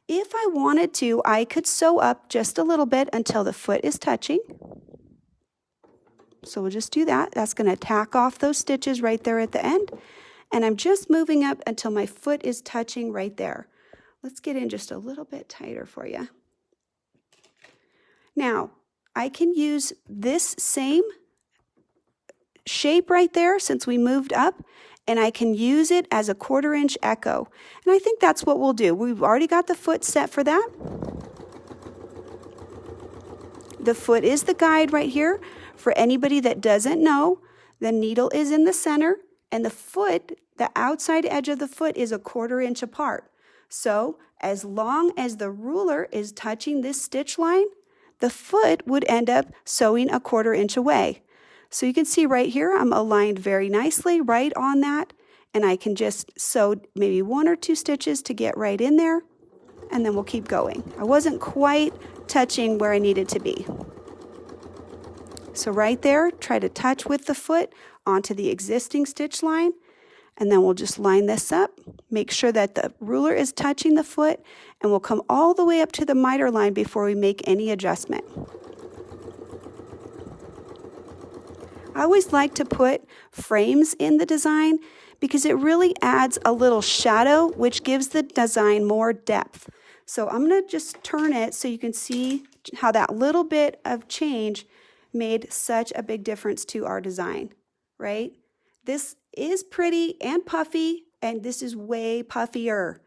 If I wanted to, I could sew up just a little bit until the foot is touching. So we'll just do that. That's going to tack off those stitches right there at the end. And I'm just moving up until my foot is touching right there. Let's get in just a little bit tighter for you. Now, I can use this same shape right there since we moved up, and I can use it as a 1/4 inch echo. And I think that's what we'll do. We've already got the foot set for that. the foot is the guide right here. For anybody that doesn't know, the needle is in the center, and the foot, the outside edge of the foot is 1/4 inch apart. So as long as the ruler is touching this stitch line, the foot would end up sewing 1/4 inch away. So you can see right here, I'm aligned very nicely right on that, and I can just sew maybe 1 or 2 stitches to get right in there, and then we'll keep going. I wasn't quite touching where I needed to be. So right there, try to touch with the foot onto the existing stitch line, and then we'll just line this up. Make sure that the ruler is touching the foot, and we'll come all the way up to the miter line before we make any adjustment. I always like to put frames in the design because it really adds a little shadow, which gives the design more depth. So I'm going to just turn it so you can see how that little bit of change made such a big difference to our design, right? This is pretty and puffy, and this is way puffier,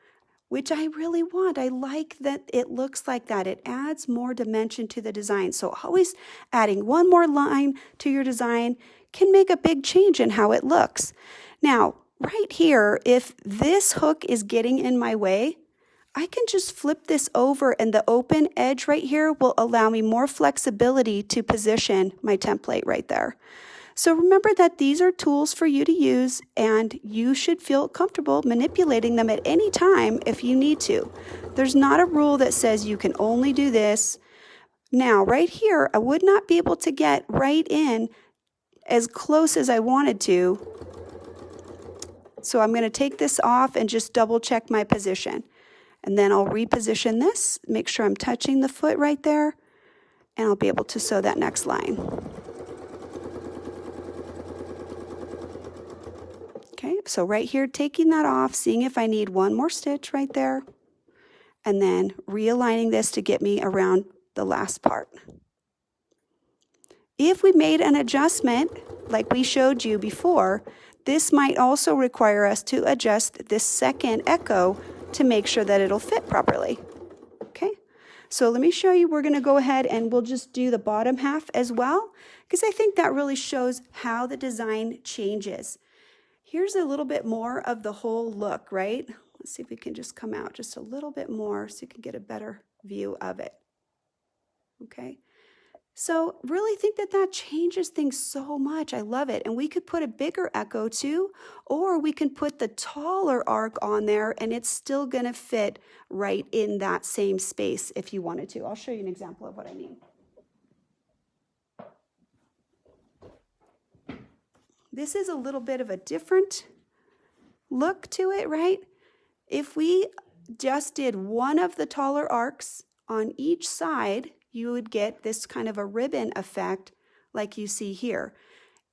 which I really want. I like that it looks like that. It adds more dimension to the design. So always adding one more line to your design can make a big change in how it looks. Now, right here, if this hook is getting in my way, I can just flip this over, and the open edge right here will allow me more flexibility to position my template right there. So remember that these are tools for you to use, and you should feel comfortable manipulating them at any time if you need to. There's not a rule that says you can only do this. Now, right here, I would not be able to get right in as close as I wanted to. So I'm going to take this off and just double check my position. And then I'll reposition this, make sure I'm touching the foot right there, and I'll be able to sew that next line. Okay, so right here, taking that off, seeing if I need one more stitch right there, and then realigning this to get me around the last part. If we made an adjustment, like we showed you before, this might also require us to adjust this second echo to make sure that it'll fit properly. Okay, so let me show you. We're going to go ahead and we'll just do the bottom half as well, because I think that really shows how the design changes. Here's a little bit more of the whole look, right? Let's see if we can just come out just a little bit more so you can get a better view of it. Okay, so really think that that changes things so much. I love it. And we could put a bigger echo too, or we can put the taller arc on there and it's still going to fit right in that same space if you wanted to. I'll show you an example of what I mean. This is a little bit of a different look to it, right? If we just did one of the taller arcs on each side, you would get this kind of a ribbon effect like you see here.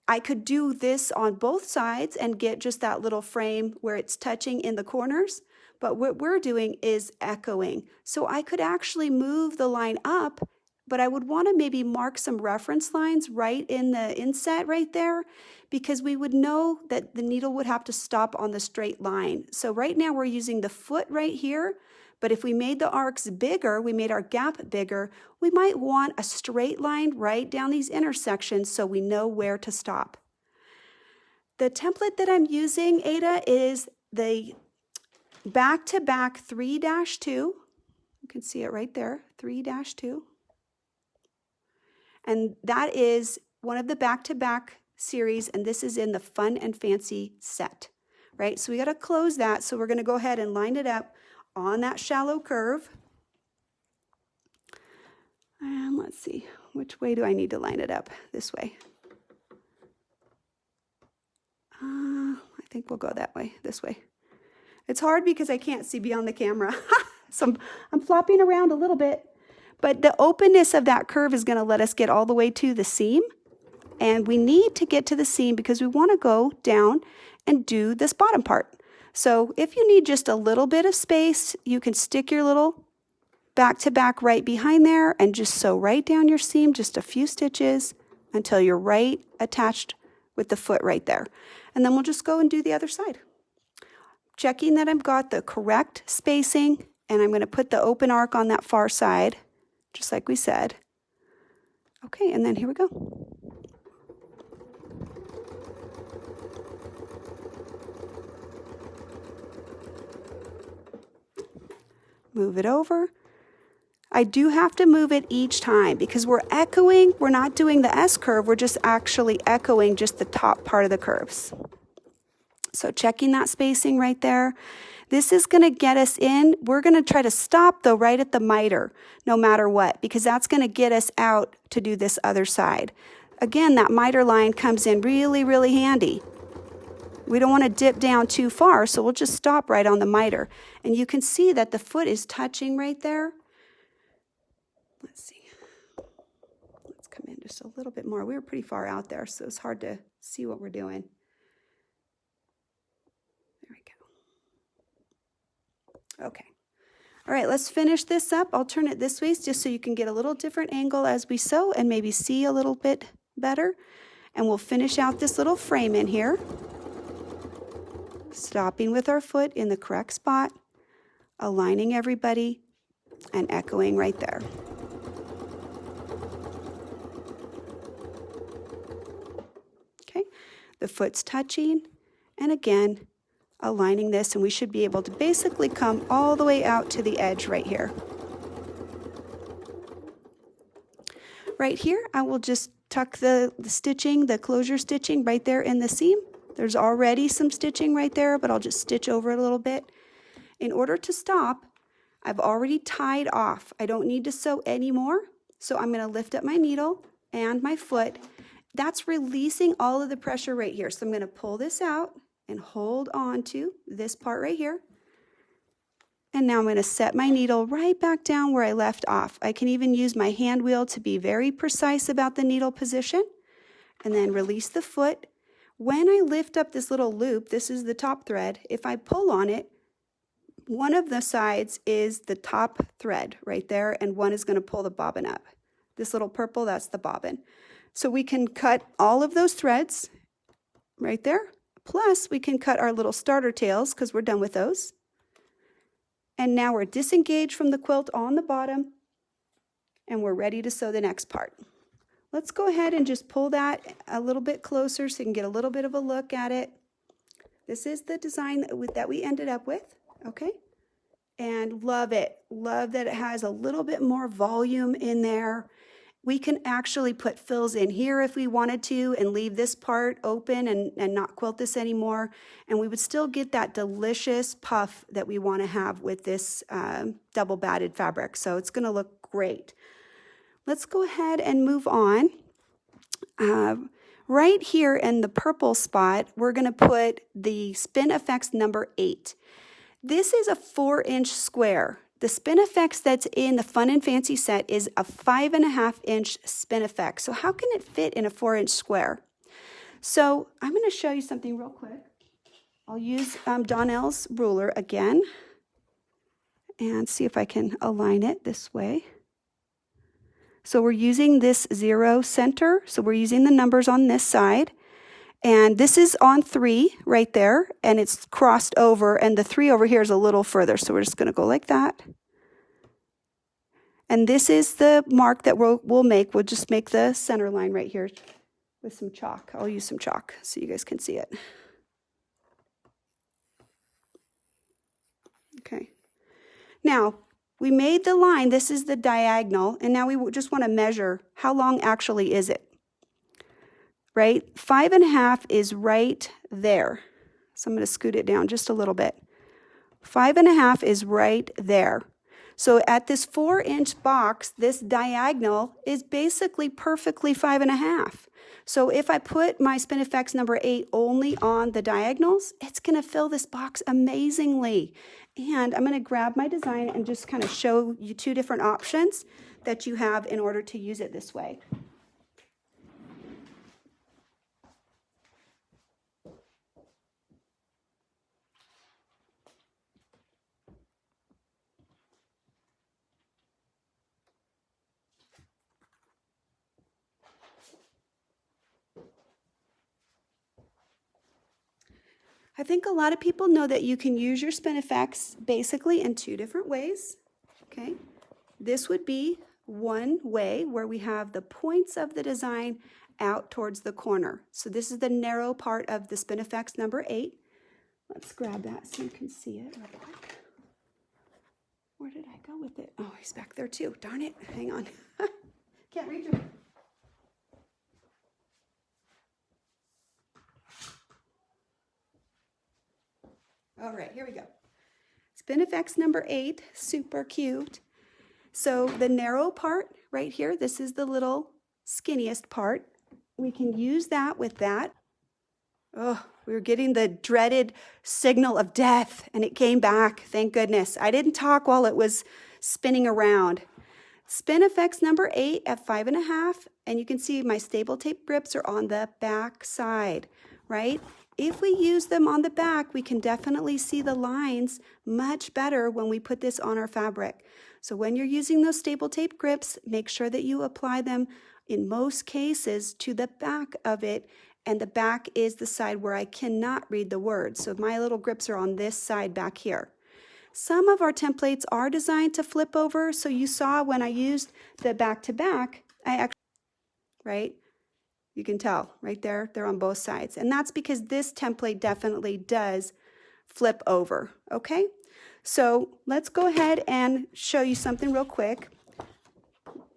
I could do this on both sides and get just that little frame where it's touching in the corners, but what we're doing is echoing. So I could actually move the line up, but I would want to maybe mark some reference lines right in the inset right there, because we would know that the needle would have to stop on the straight line. So right now we're using the foot right here, but if we made the arcs bigger, we made our gap bigger, we might want a straight line right down these intersections so we know where to stop. The template that I'm using, Ada, is the back-to-back 3-2. You can see it right there, 3-2. And that is one of the back-to-back series, and this is in the Fun and Fancy set, right? So we got to close that, so we're going to go ahead and line it up on that shallow curve. And let's see, which way do I need to line it up? This way. I think we'll go that way, this way. It's hard because I can't see beyond the camera. So I'm flopping around a little bit, but the openness of that curve is going to let us get all the way to the seam. And we need to get to the seam because we want to go down and do this bottom part. So if you need just a little bit of space, you can stick your little back-to-back right behind there and just sew right down your seam, just a few stitches until you're right attached with the foot right there. And then we'll just go and do the other side. Checking that I've got the correct spacing, and I'm going to put the open arc on that far side, just like we said. Okay, and then here we go. Move it over. I do have to move it each time because we're echoing. We're not doing the S curve. We're just actually echoing just the top part of the curves. So checking that spacing right there. This is going to get us in. We're going to try to stop though right at the miter no matter what, because that's going to get us out to do this other side. Again, that miter line comes in really, really handy. We don't want to dip down too far, so we'll just stop right on the miter. And you can see that the foot is touching right there. Let's see. Let's come in just a little bit more. We were pretty far out there, so it's hard to see what we're doing. There we go. Okay. All right, let's finish this up. I'll turn it this way just so you can get a little different angle as we sew and maybe see a little bit better. And we'll finish out this little frame in here. Stopping with our foot in the correct spot, aligning everybody, and echoing right there. Okay, the foot's touching, and again, aligning this, and we should be able to basically come all the way out to the edge right here. Right here, I will just tuck the stitching, the closure stitching right there in the seam. There's already some stitching right there, but I'll just stitch over it a little bit. In order to stop, I've already tied off. I don't need to sew anymore, so I'm going to lift up my needle and my foot. That's releasing all of the pressure right here. So I'm going to pull this out and hold on to this part right here. And now I'm going to set my needle right back down where I left off. I can even use my hand wheel to be very precise about the needle position. And then release the foot. When I lift up this little loop, this is the top thread, if I pull on it, one of the sides is the top thread right there, and one is going to pull the bobbin up. This little purple, that's the bobbin. So we can cut all of those threads right there, plus we can cut our little starter tails because we're done with those. And now we're disengaged from the quilt on the bottom, and we're ready to sew the next part. Let's go ahead and just pull that a little bit closer so you can get a little bit of a look at it. This is the design that we ended up with, okay? And love it. Love that it has a little bit more volume in there. We can actually put fills in here if we wanted to and leave this part open and not quilt this anymore. And we would still get that delicious puff that we want to have with this double batted fabric. So it's going to look great. Let's go ahead and move on. Right here in the purple spot, we're going to put the Spin Effects number 8. This is a 4-inch square. The Spin Effects that's in the Fun and Fancy set is a 5.5-inch Spin Effect. So how can it fit in a 4-inch square? So I'm going to show you something real quick. I'll use Donnell's ruler again and see if I can align it this way. So we're using this 0 center. So we're using the numbers on this side. And this is on 3 right there. And it's crossed over. And the 3 over here is a little further. So we're just going to go like that. And this is the mark that we'll make. We'll just make the center line right here with some chalk. I'll use some chalk so you guys can see it. Okay. Now, we made the line, this is the diagonal, and now we just want to measure how long actually is it, right? 5.5 is right there. So I'm going to scoot it down just a little bit. 5.5 is right there. So at this 4-inch box, this diagonal is basically perfectly 5.5. So if I put my Spin Effects number 8 only on the diagonals, it's going to fill this box amazingly. And I'm going to grab my design and just kind of show you 2 different options that you have in order to use it this way. I think a lot of people know that you can use your Spin Effects basically in 2 different ways, okay? This would be one way where we have the points of the design out towards the corner. So this is the narrow part of the Spinifex number 8. Let's grab that so you can see it real quick. Where did I go with it? Oh, he's back there too. Darn it. Hang on. Can't reach him. All right, here we go. Spinifex number 8, super cute. So the narrow part right here, this is the little skinniest part. We can use that with that. Oh, we were getting the dreaded signal of death, and it came back, thank goodness. I didn't talk while it was spinning around. Spinifex number 8 at 5.5, and you can see my staple tape grips are on the back side, right? If we use them on the back, we can definitely see the lines much better when we put this on our fabric. So when you're using those staple tape grips, make sure that you apply them in most cases to the back of it, and the back is the side where I cannot read the words. So my little grips are on this side back here. Some of our templates are designed to flip over, so you saw when I used the back to back, I actually, right? You can tell right there, they're on both sides. And that's because this template definitely does flip over, okay? So let's go ahead and show you something real quick.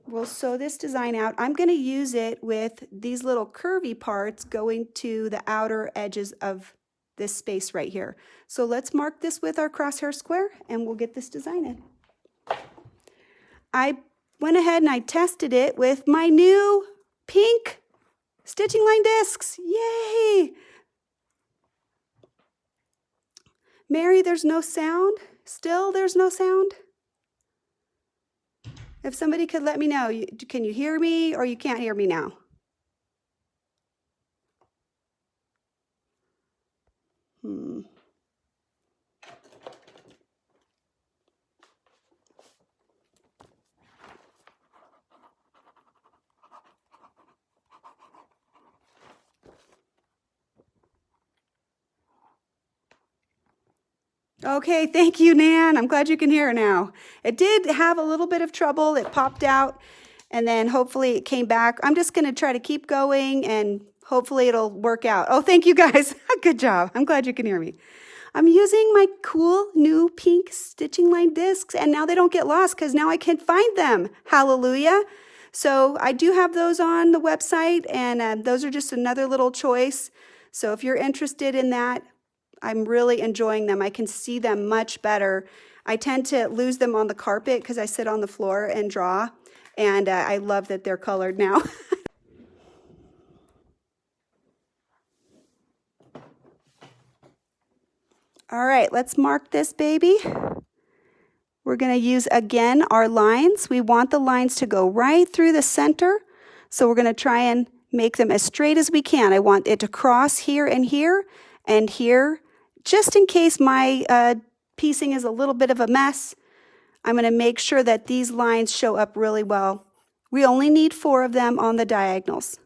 We'll sew this design out. I'm going to use it with these little curvy parts going to the outer edges of this space right here. So let's mark this with our crosshair square and we'll get this design in. I went ahead and I tested it with my new pink stitching line discs. Yay! Mary, there's no sound? Still there's no sound? If somebody could let me know, can you hear me or you can't hear me now? Okay, thank you, Nan. I'm glad you can hear now. It did have a little bit of trouble. It popped out, and then hopefully it came back. I'm just going to try to keep going, and hopefully it'll work out. Oh, thank you, guys. Good job. I'm glad you can hear me. I'm using my cool new pink stitching line discs, and now they don't get lost because now I can find them. Hallelujah. So I do have those on the website, and those are just another little choice. So if you're interested in that, I'm really enjoying them. I can see them much better. I tend to lose them on the carpet because I sit on the floor and draw, and I love that they're colored now. All right, let's mark this baby. We're going to use, again, our lines. We want the lines to go right through the center, so we're going to try and make them as straight as we can. I want it to cross here and here, just in case my piecing is a little bit of a mess. I'm going to make sure that these lines show up really well. We only need 4 of them on the diagonals.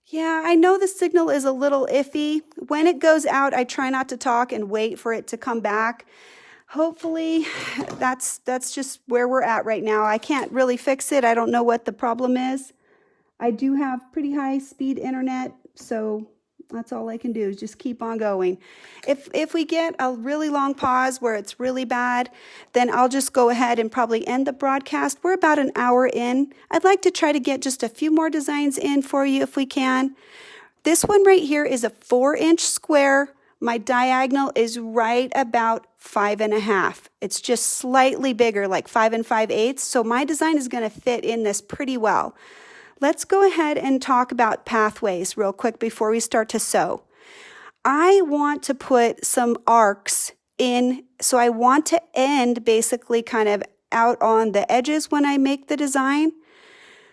Yeah, I know the signal is a little iffy. When it goes out, I try not to talk and wait for it to come back. Hopefully, that's just where we're at right now. I can't really fix it. I don't know what the problem is. I do have pretty high speed internet, so that's all I can do is just keep on going. If we get a really long pause where it's really bad, then I'll just go ahead and probably end the broadcast. We're about an hour in. I'd like to try to get just a few more designs in for you if we can. This one right here is a 4-inch square. My diagonal is right about 5.5. It's just slightly bigger, like 5 5/8. So my design is going to fit in this pretty well. Let's go ahead and talk about pathways real quick before we start to sew. I want to put some arcs in, so I want to end basically kind of out on the edges when I make the design.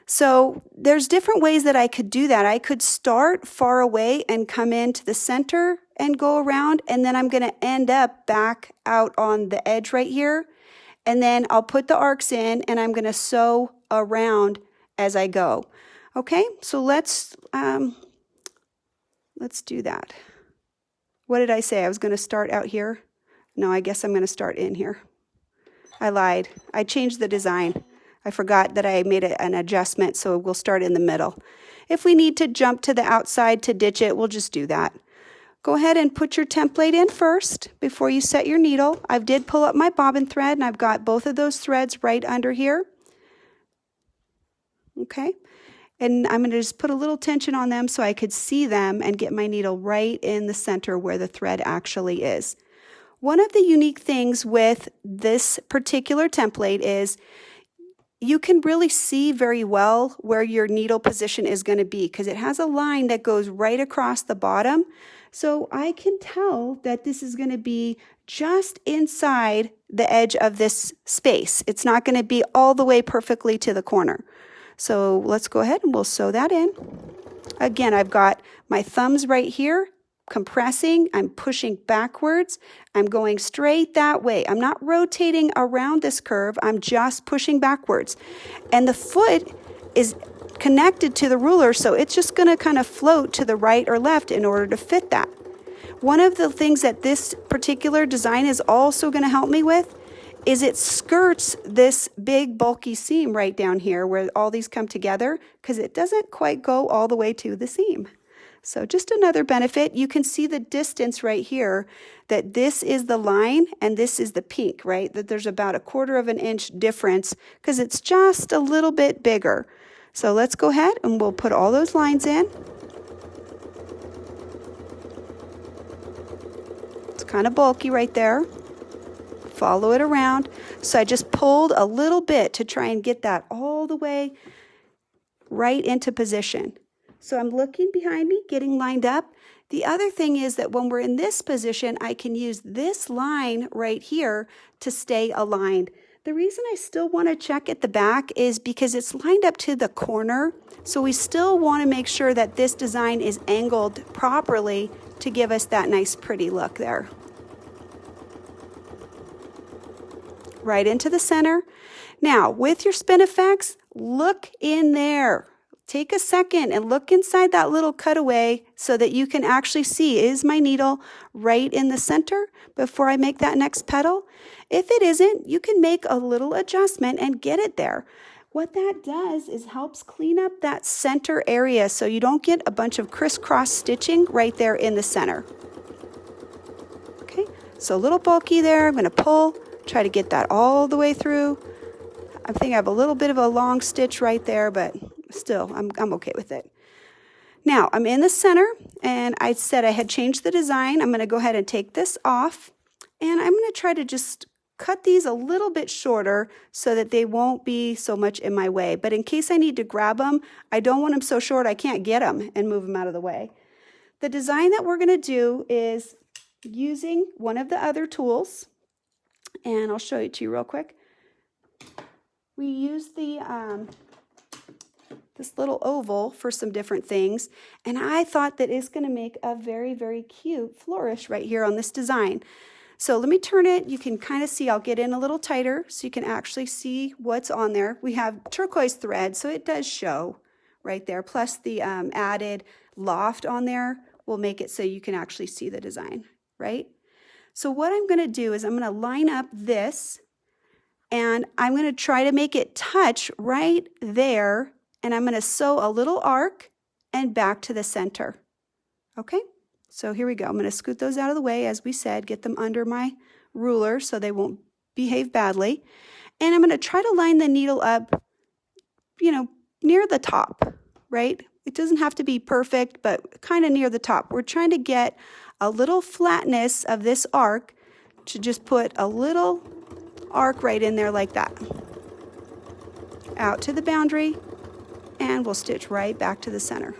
So there's different ways that I could do that. I could start far away and come into the center and go around, and then I'm going to end up back out on the edge right here. And then I'll put the arcs in and I'm going to sew around as I go. Okay, so let's do that. What did I say? I was going to start out here. No, I guess I'm going to start in here. I lied. I changed the design. I forgot that I made an adjustment, so we'll start in the middle. If we need to jump to the outside to ditch it, we'll just do that. Go ahead and put your template in first before you set your needle. I did pull up my bobbin thread, and I've got both of those threads right under here. Okay, and I'm going to just put a little tension on them so I could see them and get my needle right in the center where the thread actually is. One of the unique things with this particular template is you can really see very well where your needle position is going to be because it has a line that goes right across the bottom. So I can tell that this is going to be just inside the edge of this space. It's not going to be all the way perfectly to the corner. So let's go ahead and we'll sew that in. Again, I've got my thumbs right here, compressing. I'm pushing backwards. I'm going straight that way. I'm not rotating around this curve. I'm just pushing backwards. And the foot is connected to the ruler, so it's just going to kind of float to the right or left in order to fit that. One of the things that this particular design is also going to help me with is it skirts this big bulky seam right down here where all these come together because it doesn't quite go all the way to the seam. So just another benefit, you can see the distance right here that this is the line and this is the pink, right? That there's about 1/4 of an inch difference because it's just a little bit bigger. So let's go ahead and we'll put all those lines in. It's kind of bulky right there. Follow it around. So I just pulled a little bit to try and get that all the way right into position. So I'm looking behind me, getting lined up. The other thing is that when we're in this position, I can use this line right here to stay aligned. The reason I still want to check at the back is because it's lined up to the corner. So we still want to make sure that this design is angled properly to give us that nice pretty look there. Right into the center. Now with your spin effects, look in there. Take a second and look inside that little cutaway so that you can actually see, is my needle right in the center before I make that next petal? If it isn't, you can make a little adjustment and get it there. What that does is helps clean up that center area so you don't get a bunch of crisscross stitching right there in the center. Okay, so a little bulky there. I'm going to pull, try to get that all the way through. I think I have a little bit of a long stitch right there, but still, I'm okay with it. Now, I'm in the center, and I said I had changed the design. I'm going to go ahead and take this off, and I'm going to try to just cut these a little bit shorter so that they won't be so much in my way. But in case I need to grab them, I don't want them so short I can't get them and move them out of the way. The design that we're going to do is using one of the other tools, and I'll show it to you real quick. We use the this little oval for some different things, and I thought that it's going to make a very, very cute flourish right here on this design. So let me turn it. You can kind of see, I'll get in a little tighter so you can actually see what's on there. We have turquoise thread, so it does show right there, plus the added loft on there will make it so you can actually see the design, right? So what I'm going to do is I'm going to line up this, and I'm going to try to make it touch right there, and I'm going to sew a little arc and back to the center. Okay, so here we go. I'm going to scoot those out of the way, as we said, get them under my ruler so they won't behave badly. And I'm going to try to line the needle up, you know, near the top, right? It doesn't have to be perfect, but kind of near the top. We're trying to get a little flatness of this arc to just put a little arc right in there like that. Out to the boundary, and we'll stitch right back to the center.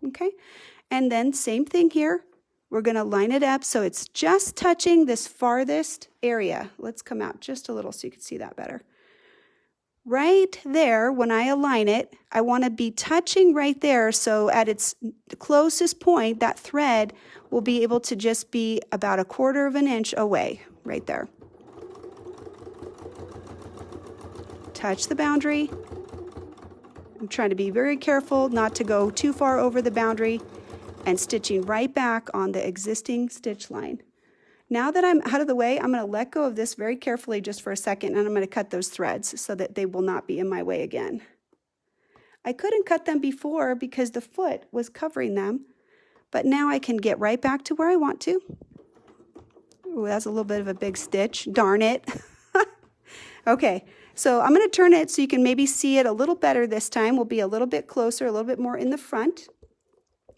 Okay, and then same thing here. We're going to line it up so it's just touching this farthest area. Let's come out just a little so you can see that better. Right there, when I align it, I want to be touching right there, so at its closest point, that thread will be able to just be about 1/4 of an inch away, right there. Touch the boundary. I'm trying to be very careful not to go too far over the boundary and stitching right back on the existing stitch line. Now that I'm out of the way, I'm going to let go of this very carefully just for a second, and I'm going to cut those threads so that they will not be in my way again. I couldn't cut them before because the foot was covering them, but now I can get right back to where I want to. Ooh, that's a little bit of a big stitch. Darn it. Okay, so I'm going to turn it so you can maybe see it a little better this time. We'll be a little bit closer, a little bit more in the front,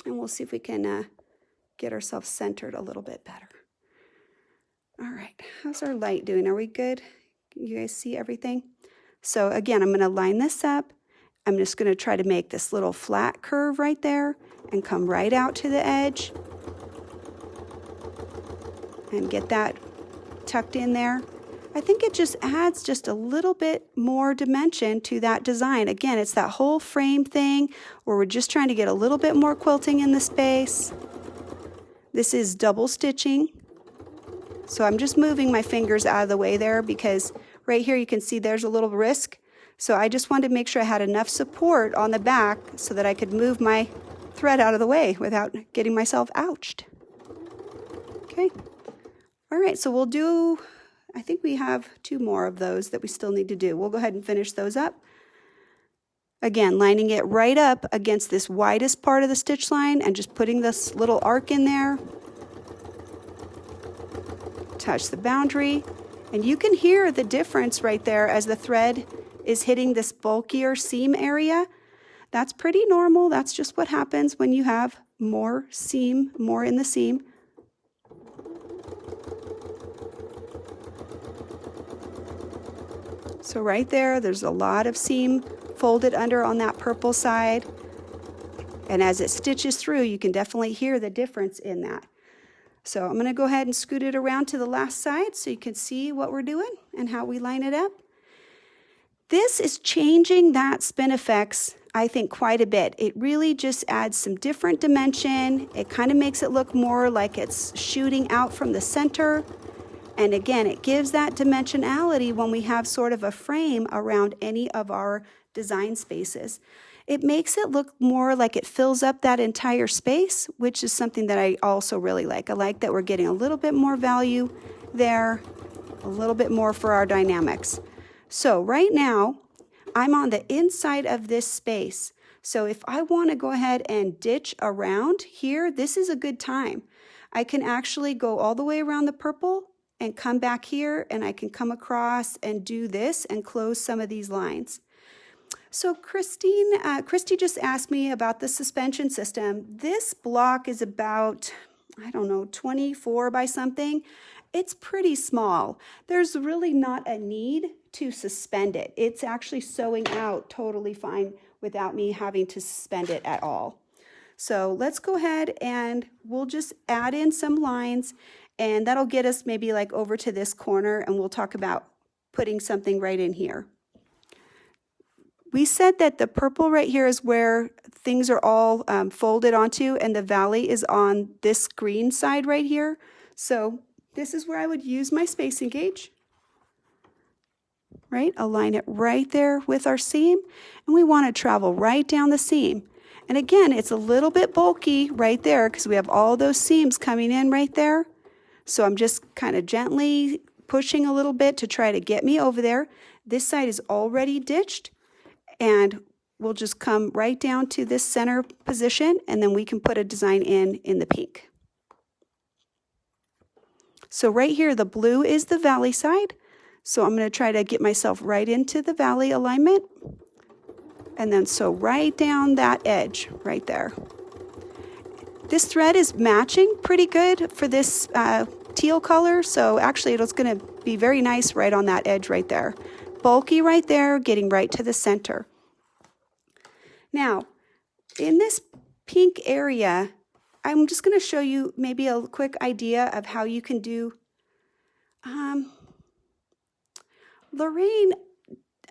and we'll see if we can get ourselves centered a little bit better. All right, how's our light doing? Are we good? You guys see everything? So again, I'm going to line this up. I'm just going to try to make this little flat curve right there and come right out to the edge and get that tucked in there. I think it just adds just a little bit more dimension to that design. Again, it's that whole frame thing where we're just trying to get a little bit more quilting in the space. This is double stitching. So I'm just moving my fingers out of the way there because right here you can see there's a little risk. So I just wanted to make sure I had enough support on the back so that I could move my thread out of the way without getting myself ouched. Okay. All right, so we'll do, I think we have 2 more of those that we still need to do. We'll go ahead and finish those up. Again, lining it right up against this widest part of the stitch line and just putting this little arc in there. Touch the boundary, and you can hear the difference right there as the thread is hitting this bulkier seam area. That's pretty normal. That's just what happens when you have more seam, more in the seam. So right there, there's a lot of seam folded under on that purple side. And as it stitches through, you can definitely hear the difference in that. So I'm going to go ahead and scoot it around to the last side so you can see what we're doing and how we line it up. This is changing that spinifex, I think, quite a bit. It really just adds some different dimension. It kind of makes it look more like it's shooting out from the center. And again, it gives that dimensionality when we have sort of a frame around any of our design spaces. It makes it look more like it fills up that entire space, which is something that I also really like. I like that we're getting a little bit more value there, a little bit more for our dynamics. So right now, I'm on the inside of this space. So if I want to go ahead and ditch around here, this is a good time. I can actually go all the way around the purple and come back here, and I can come across and do this and close some of these lines. So Christy just asked me about the suspension system. This block is about, I don't know, 24 by something. It's pretty small. There's really not a need to suspend it. It's actually sewing out totally fine without me having to suspend it at all. So let's go ahead and we'll just add in some lines, and that'll get us maybe like over to this corner, and we'll talk about putting something right in here. We said that the purple right here is where things are all folded onto, and the valley is on this green side right here. So this is where I would use my spacing gauge, right? Align it right there with our seam, and we want to travel right down the seam. And again, it's a little bit bulky right there because we have all those seams coming in right there. So I'm just kind of gently pushing a little bit to try to get me over there. This side is already ditched, and we'll just come right down to this center position, and then we can put a design in the pink. So right here, the blue is the valley side. So I'm going to try to get myself right into the valley alignment, and then sew right down that edge right there. This thread is matching pretty good for this teal color, so actually it's going to be very nice right on that edge right there. Bulky right there, getting right to the center. Now, in this pink area, I'm just going to show you maybe a quick idea of how you can do. Lorraine,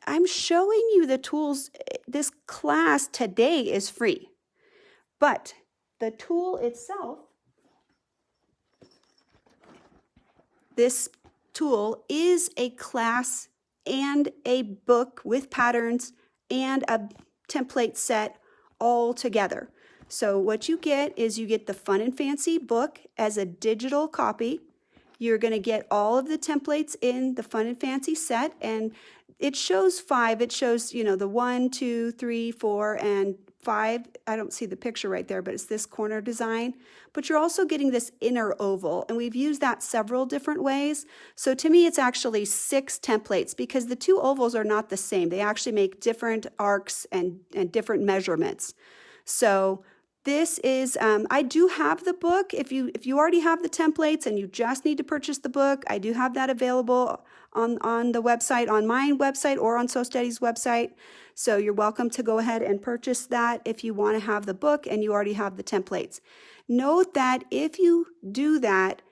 I'm showing you the tools. This class today is free, but the tool itself, this tool is a class and a book with patterns and a template set all together. So what you get is you get the Fun and Fancy book as a digital copy. you're going to get all of the templates in the Fun and Fancy set, and it shows 5. It shows, you know, the 1, 2, 3, 4, and 5. I don't see the picture right there, but it's this corner design. But you're also getting this inner oval, and we've used that several different ways. So to me, it's actually 6 templates because the 2 ovals are not the same. They actually make different arcs and different measurements. So this is, I do have the book. If you already have the templates and you just need to purchase the book, I do have that available on the website, on my website or on Sew Steady's website. So you're welcome to go ahead and purchase that if you want to have the book and you already have the templates. Note that if you do that,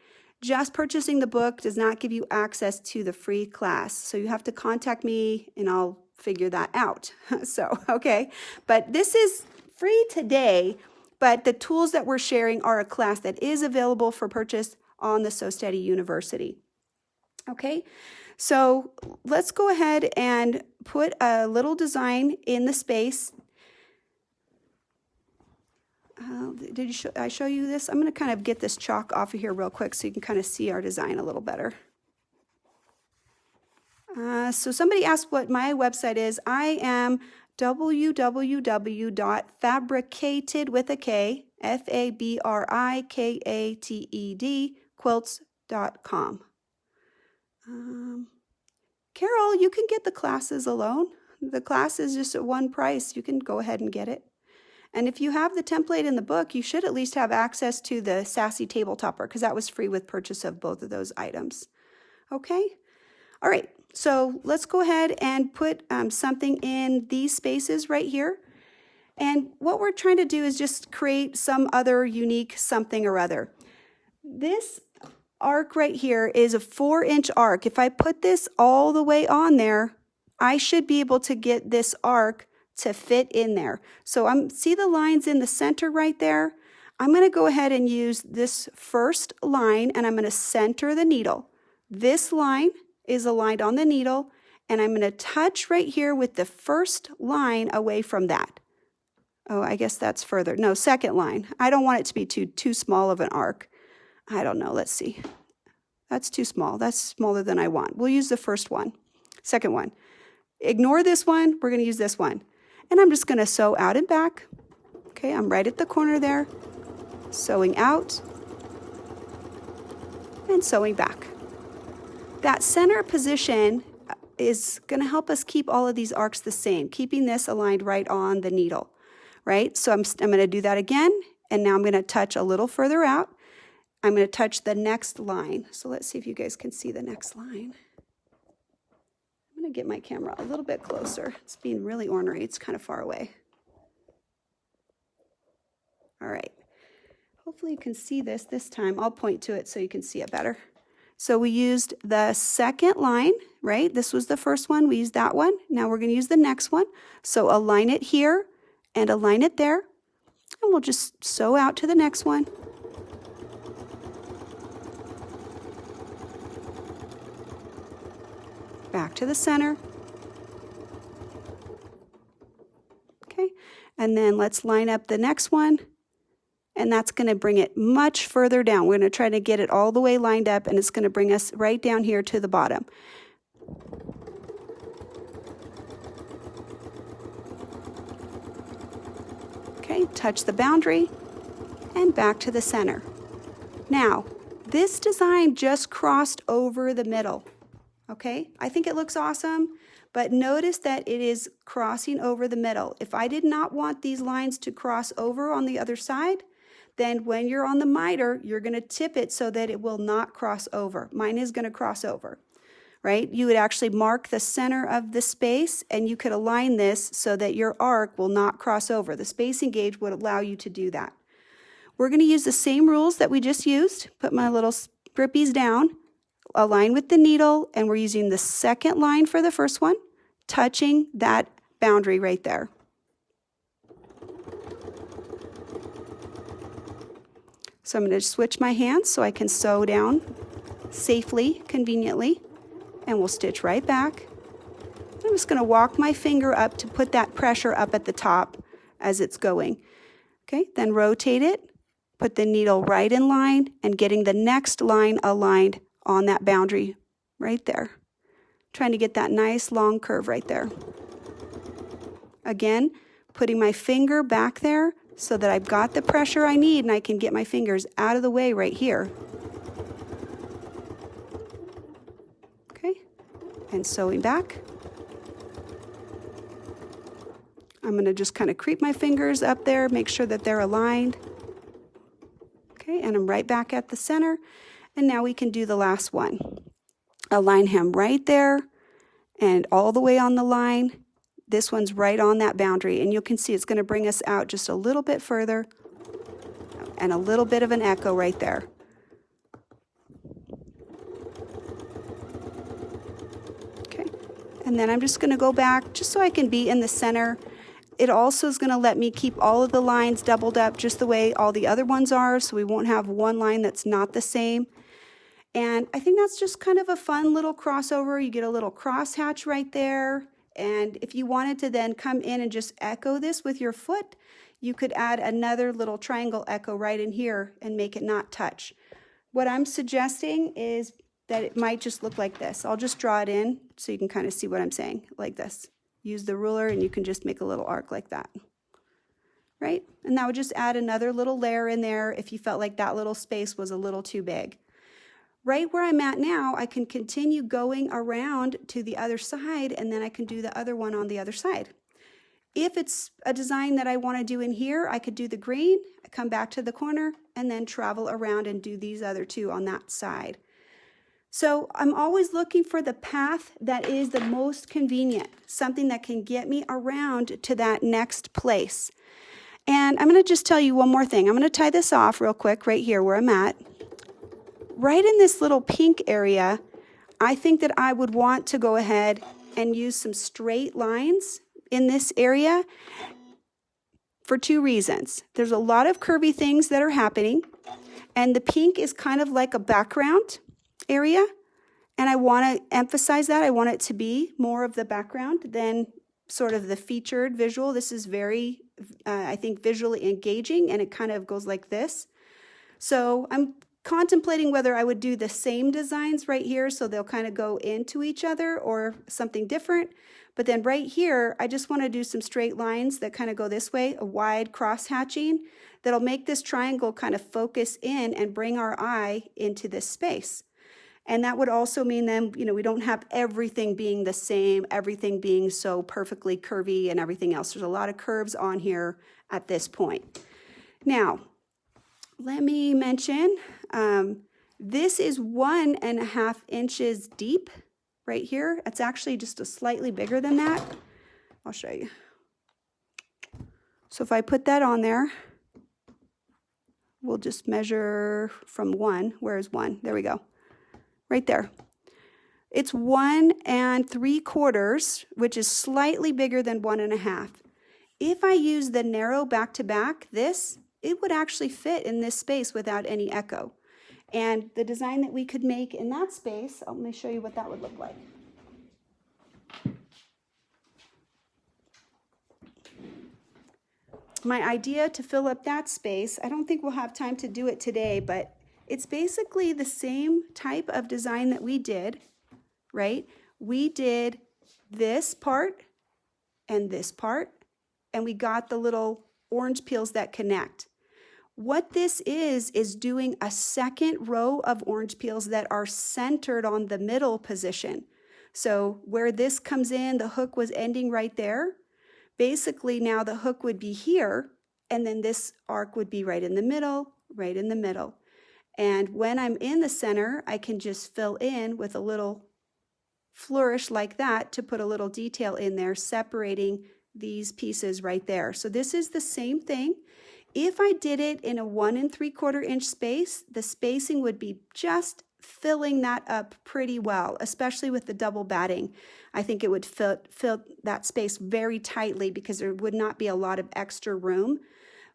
just purchasing the book does not give you access to the free class. So you have to contact me and I'll figure that out. So, okay. But this is free today, but the tools that we're sharing are a class that is available for purchase on the Sew Steady University. Okay. So let's go ahead and put a little design in the space. Did I show you this? I'm going to kind of get this chalk off of here real quick so you can kind of see our design a little better. So somebody asked what my website is. I am www.fabricated with a K, FABRIKATED, quilts.com. Carol, you can get the classes alone. The class is just at one price. You can go ahead and get it. And if you have the template in the book, you should at least have access to the Sassy Table Topper because that was free with purchase of both of those items. Okay? All right, so let's go ahead and put something in these spaces right here. And what we're trying to do is just create some other unique something or other. This arc right here is a 4-inch arc. If I put this all the way on there, I should be able to get this arc to fit in there. So see the lines in the center right there? I'm going to go ahead and use this first line and I'm going to center the needle. This line is aligned on the needle and I'm going to touch right here with the first line away from that. Oh, I guess that's further. No, second line. I don't want it to be too small of an arc. I don't know. Let's see. That's too small. That's smaller than I want. We'll use the first one. Second one. Ignore this one. We're going to use this one. And I'm just going to sew out and back. Okay, I'm right at the corner there. Sewing out and sewing back. That center position is going to help us keep all of these arcs the same, keeping this aligned right on the needle, right? So I'm going to do that again, and now I'm going to touch a little further out. I'm going to touch the next line. So let's see if you guys can see the next line. I'm going to get my camera a little bit closer. It's being really ornery. It's kind of far away. All right. Hopefully you can see this time. I'll point to it so you can see it better. So we used the second line, right? This was the first one. We used that one. Now we're going to use the next one. So align it here and align it there. And we'll just sew out to the next one. Back to the center. Okay, and then let's line up the next one, and that's going to bring it much further down. We're going to try to get it all the way lined up, and it's going to bring us right down here to the bottom. Okay, touch the boundary, and back to the center. Now, this design just crossed over the middle. Okay, I think it looks awesome, but notice that it is crossing over the middle. If I did not want these lines to cross over on the other side, then when you're on the miter, you're going to tip it so that it will not cross over. Mine is going to cross over, right? You would actually mark the center of the space and you could align this so that your arc will not cross over. The spacing gauge would allow you to do that. We're going to use the same rules that we just used. Put my little grippies down. Align with the needle, and we're using the second line for the first one, touching that boundary right there. So I'm going to switch my hands so I can sew down safely, conveniently, and we'll stitch right back. I'm just going to walk my finger up to put that pressure up at the top as it's going. Okay, then rotate it, put the needle right in line, and getting the next line aligned on that boundary right there. Trying to get that nice long curve right there. Again, putting my finger back there so that I've got the pressure I need and I can get my fingers out of the way right here. Okay, and sewing back. I'm going to just kind of creep my fingers up there, make sure that they're aligned. Okay, and I'm right back at the center. And now we can do the last one. Align him right there and all the way on the line. This one's right on that boundary, and you can see it's going to bring us out just a little bit further and a little bit of an echo right there. Okay, and then I'm just going to go back just so I can be in the center. It also is going to let me keep all of the lines doubled up just the way all the other ones are, so we won't have one line that's not the same. And I think that's just kind of a fun little crossover. You get a little crosshatch right there. And if you wanted to then come in and just echo this with your foot, you could add another little triangle echo right in here and make it not touch. What I'm suggesting is that it might just look like this. I'll just draw it in so you can kind of see what I'm saying, like this. Use the ruler and you can just make a little arc like that, right? And that would just add another little layer in there if you felt like that little space was a little too big. Right where I'm at now, I can continue going around to the other side, and then I can do the other one on the other side. If it's a design that I want to do in here, I could do the green, come back to the corner, and then travel around and do these other two on that side. So I'm always looking for the path that is the most convenient, something that can get me around to that next place. And I'm going to just tell you one more thing. I'm going to tie this off real quick right here where I'm at. Right in this little pink area, I think that I would want to go ahead and use some straight lines in this area for two reasons. There's a lot of curvy things that are happening, and the pink is kind of like a background area, and I want to emphasize that. I want it to be more of the background than sort of the featured visual. This is very, I think, visually engaging, and it kind of goes like this. So I'm contemplating whether I would do the same designs right here so they'll kind of go into each other or something different. But then right here, I just want to do some straight lines that kind of go this way, a wide cross hatching that'll make this triangle kind of focus in and bring our eye into this space. And that would also mean then, you know, we don't have everything being the same, everything being so perfectly curvy and everything else. There's a lot of curves on here at this point. Now, let me mention, this is 1.5 inches deep right here. It's actually just a slightly bigger than that. I'll show you. So if I put that on there, we'll just measure from 1. Where is 1? There we go. Right there. It's 1 3/4, which is slightly bigger than 1.5. If I use the narrow back-to-back, it would actually fit in this space without any echo. And the design that we could make in that space, let me show you what that would look like. My idea to fill up that space, I don't think we'll have time to do it today, but it's basically the same type of design that we did, right? We did this part, and we got the little orange peels that connect. What this is doing a second row of orange peels that are centered on the middle position. So where this comes in, the hook was ending right there. Basically now the hook would be here, and then this arc would be right in the middle, right in the middle. And when I'm in the center, I can just fill in with a little flourish like that to put a little detail in there, separating these pieces right there. So this is the same thing. If I did it in a 1 3/4 inch space, the spacing would be just filling that up pretty well, especially with the double batting. I think it would fill that space very tightly because there would not be a lot of extra room.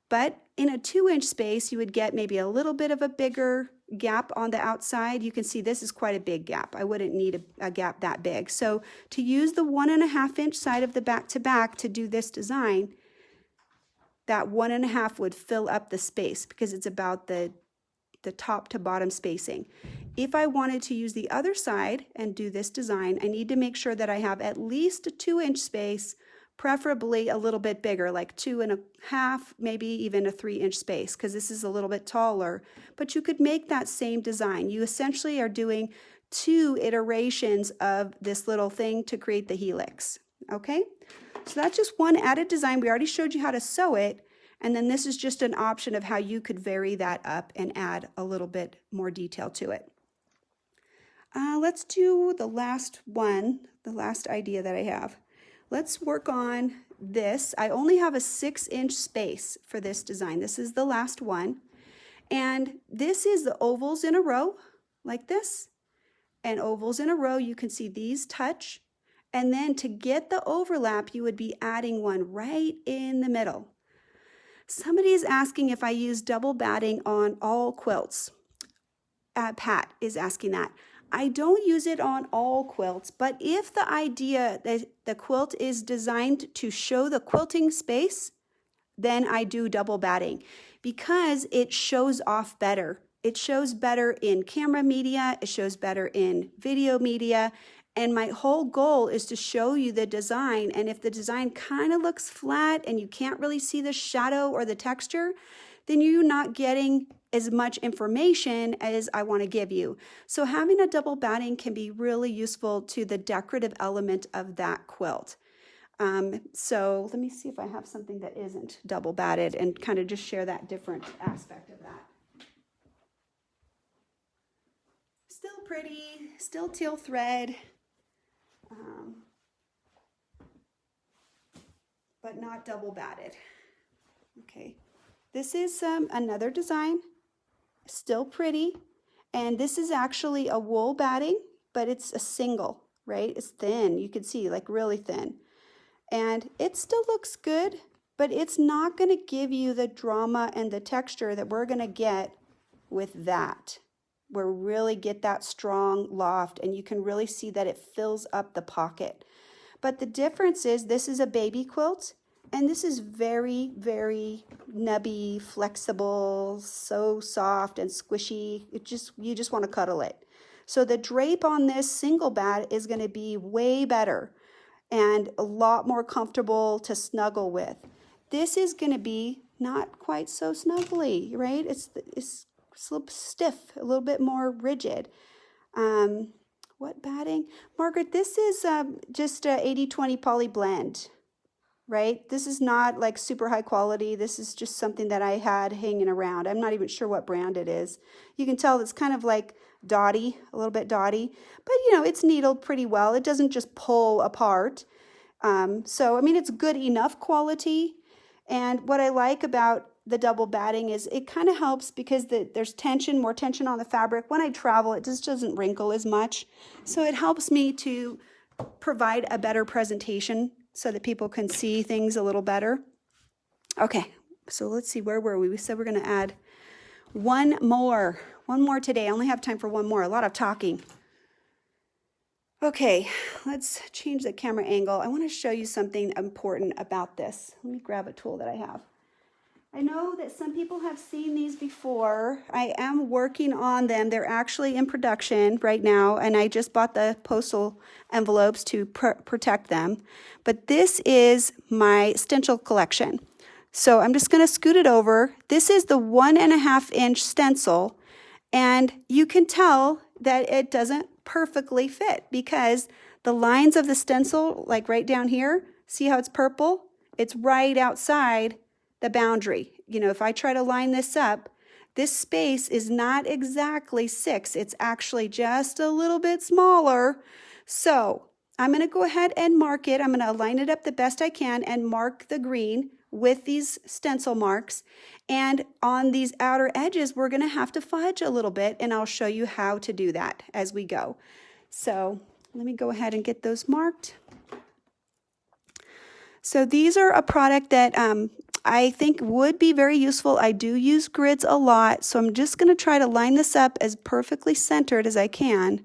But in a 2-inch space, you would get maybe a little bit of a bigger gap on the outside. You can see this is quite a big gap. I wouldn't need a gap that big. So to use the 1.5 inch side of the back-to-back to do this design, that 1.5 would fill up the space because it's about the the top to bottom spacing. If I wanted to use the other side and do this design, I need to make sure that I have at least a 2-inch space, preferably a little bit bigger, like 2.5, maybe even a 3-inch space, because this is a little bit taller. But you could make that same design. You essentially are doing 2 iterations of this little thing to create the helix. Okay, so that's just one added design. We already showed you how to sew it, and then this is just an option of how you could vary that up and add a little bit more detail to it. Let's do the last one, the last idea that I have. Let's work on this. I only have a 6-inch space for this design. This is the last one. And this is the ovals in a row, like this. And ovals in a row, you can see these touch. And then to get the overlap, you would be adding one right in the middle. Somebody is asking if I use double batting on all quilts. Pat is asking that. I don't use it on all quilts, but if the idea that the quilt is designed to show the quilting space, then I do double batting because it shows off better. It shows better in camera media, it shows better in video media, and my whole goal is to show you the design, and if the design kind of looks flat and you can't really see the shadow or the texture, then you're not getting as much information as I want to give you. So having a double batting can be really useful to the decorative element of that quilt. So let me see if I have something that isn't double batted and kind of just share that different aspect of that. Still pretty, still teal thread, but not double batted. Okay, this is another design. Still pretty, and this is actually a wool batting, but it's a single, right? It's thin, you can see, like really thin, and it still looks good, but it's not going to give you the drama and the texture that we're going to get with that, where we really get that strong loft, and you can really see that it fills up the pocket. But the difference is this is a baby quilt, and this is very, very nubby, flexible, so soft and squishy. You just want to cuddle it. So the drape on this single bat is going to be way better and a lot more comfortable to snuggle with. This is going to be not quite so snuggly, right? It's a little stiff, a little bit more rigid. What batting? Margaret, this is just a 80-20 poly blend. Right? This is not like super high quality. This is just something that I had hanging around. I'm not even sure what brand it is. You can tell it's kind of like dotty, a little bit dotty, but you know, it's needled pretty well. It doesn't just pull apart. So, I mean, it's good enough quality. And what I like about the double batting is it kind of helps because there's tension, more tension on the fabric. When I travel, it just doesn't wrinkle as much. So it helps me to provide a better presentation so that people can see things a little better. Okay, so let's see, where were we? We said we're going to add one more today. I only have time for one more, a lot of talking. Okay, let's change the camera angle. I want to show you something important about this. Let me grab a tool that I have. I know that some people have seen these before. I am working on them. They're actually in production right now, and I just bought the postal envelopes to protect them. But this is my stencil collection. So I'm just going to scoot it over. This is the 1.5-inch stencil, and you can tell that it doesn't perfectly fit because the lines of the stencil, like right down here, see how it's purple? It's right outside the boundary. You know, if I try to line this up, this space is not exactly 6. It's actually just a little bit smaller. So I'm going to go ahead and mark it. I'm going to line it up the best I can and mark the green with these stencil marks. And on these outer edges, we're going to have to fudge a little bit, and I'll show you how to do that as we go. So let me go ahead and get those marked. So these are a product that I think would be very useful. I do use grids a lot, so I'm just going to try to line this up as perfectly centered as I can,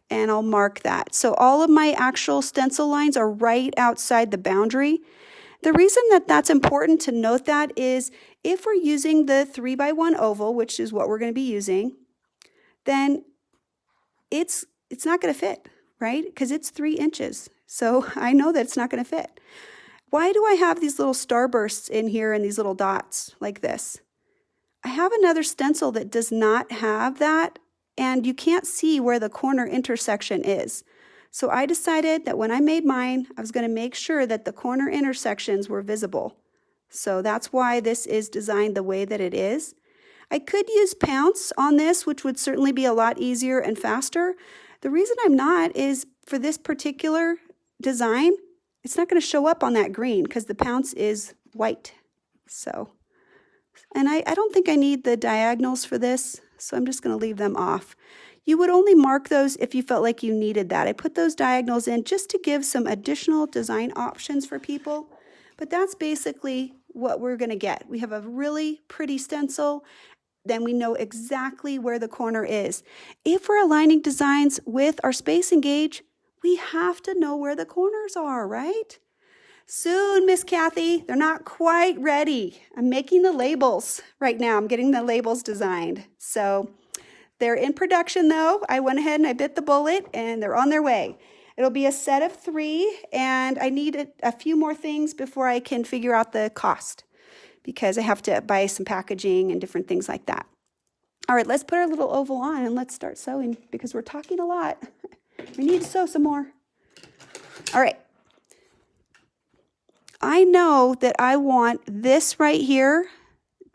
and I'll mark that. So all of my actual stencil lines are right outside the boundary. The reason that that's important to note that is if we're using the 3x1 oval, which is what we're going to be using, then it's not going to fit, right? Because it's 3 inches. So I know that it's not going to fit. Why do I have these little starbursts in here and these little dots like this? I have another stencil that does not have that, and you can't see where the corner intersection is. So I decided that when I made mine, I was going to make sure that the corner intersections were visible. So that's why this is designed the way that it is. I could use Pounce on this, which would certainly be a lot easier and faster. The reason I'm not is for this particular design, it's not going to show up on that green because the Pounce is white. So, and I don't think I need the diagonals for this, so I'm just going to leave them off. You would only mark those if you felt like you needed that. I put those diagonals in just to give some additional design options for people, but that's basically what we're going to get. We have a really pretty stencil, then we know exactly where the corner is. If we're aligning designs with our spacing gauge, we have to know where the corners are, right? Soon, Miss Kathy. They're not quite ready. I'm making the labels right now. I'm getting the labels designed. So they're in production though. I went ahead and I bit the bullet and they're on their way. It'll be a set of 3 and I need a few more things before I can figure out the cost because I have to buy some packaging and different things like that. All right, let's put our little oval on and let's start sewing because we're talking a lot. We need to sew some more. All right. I know that I want this right here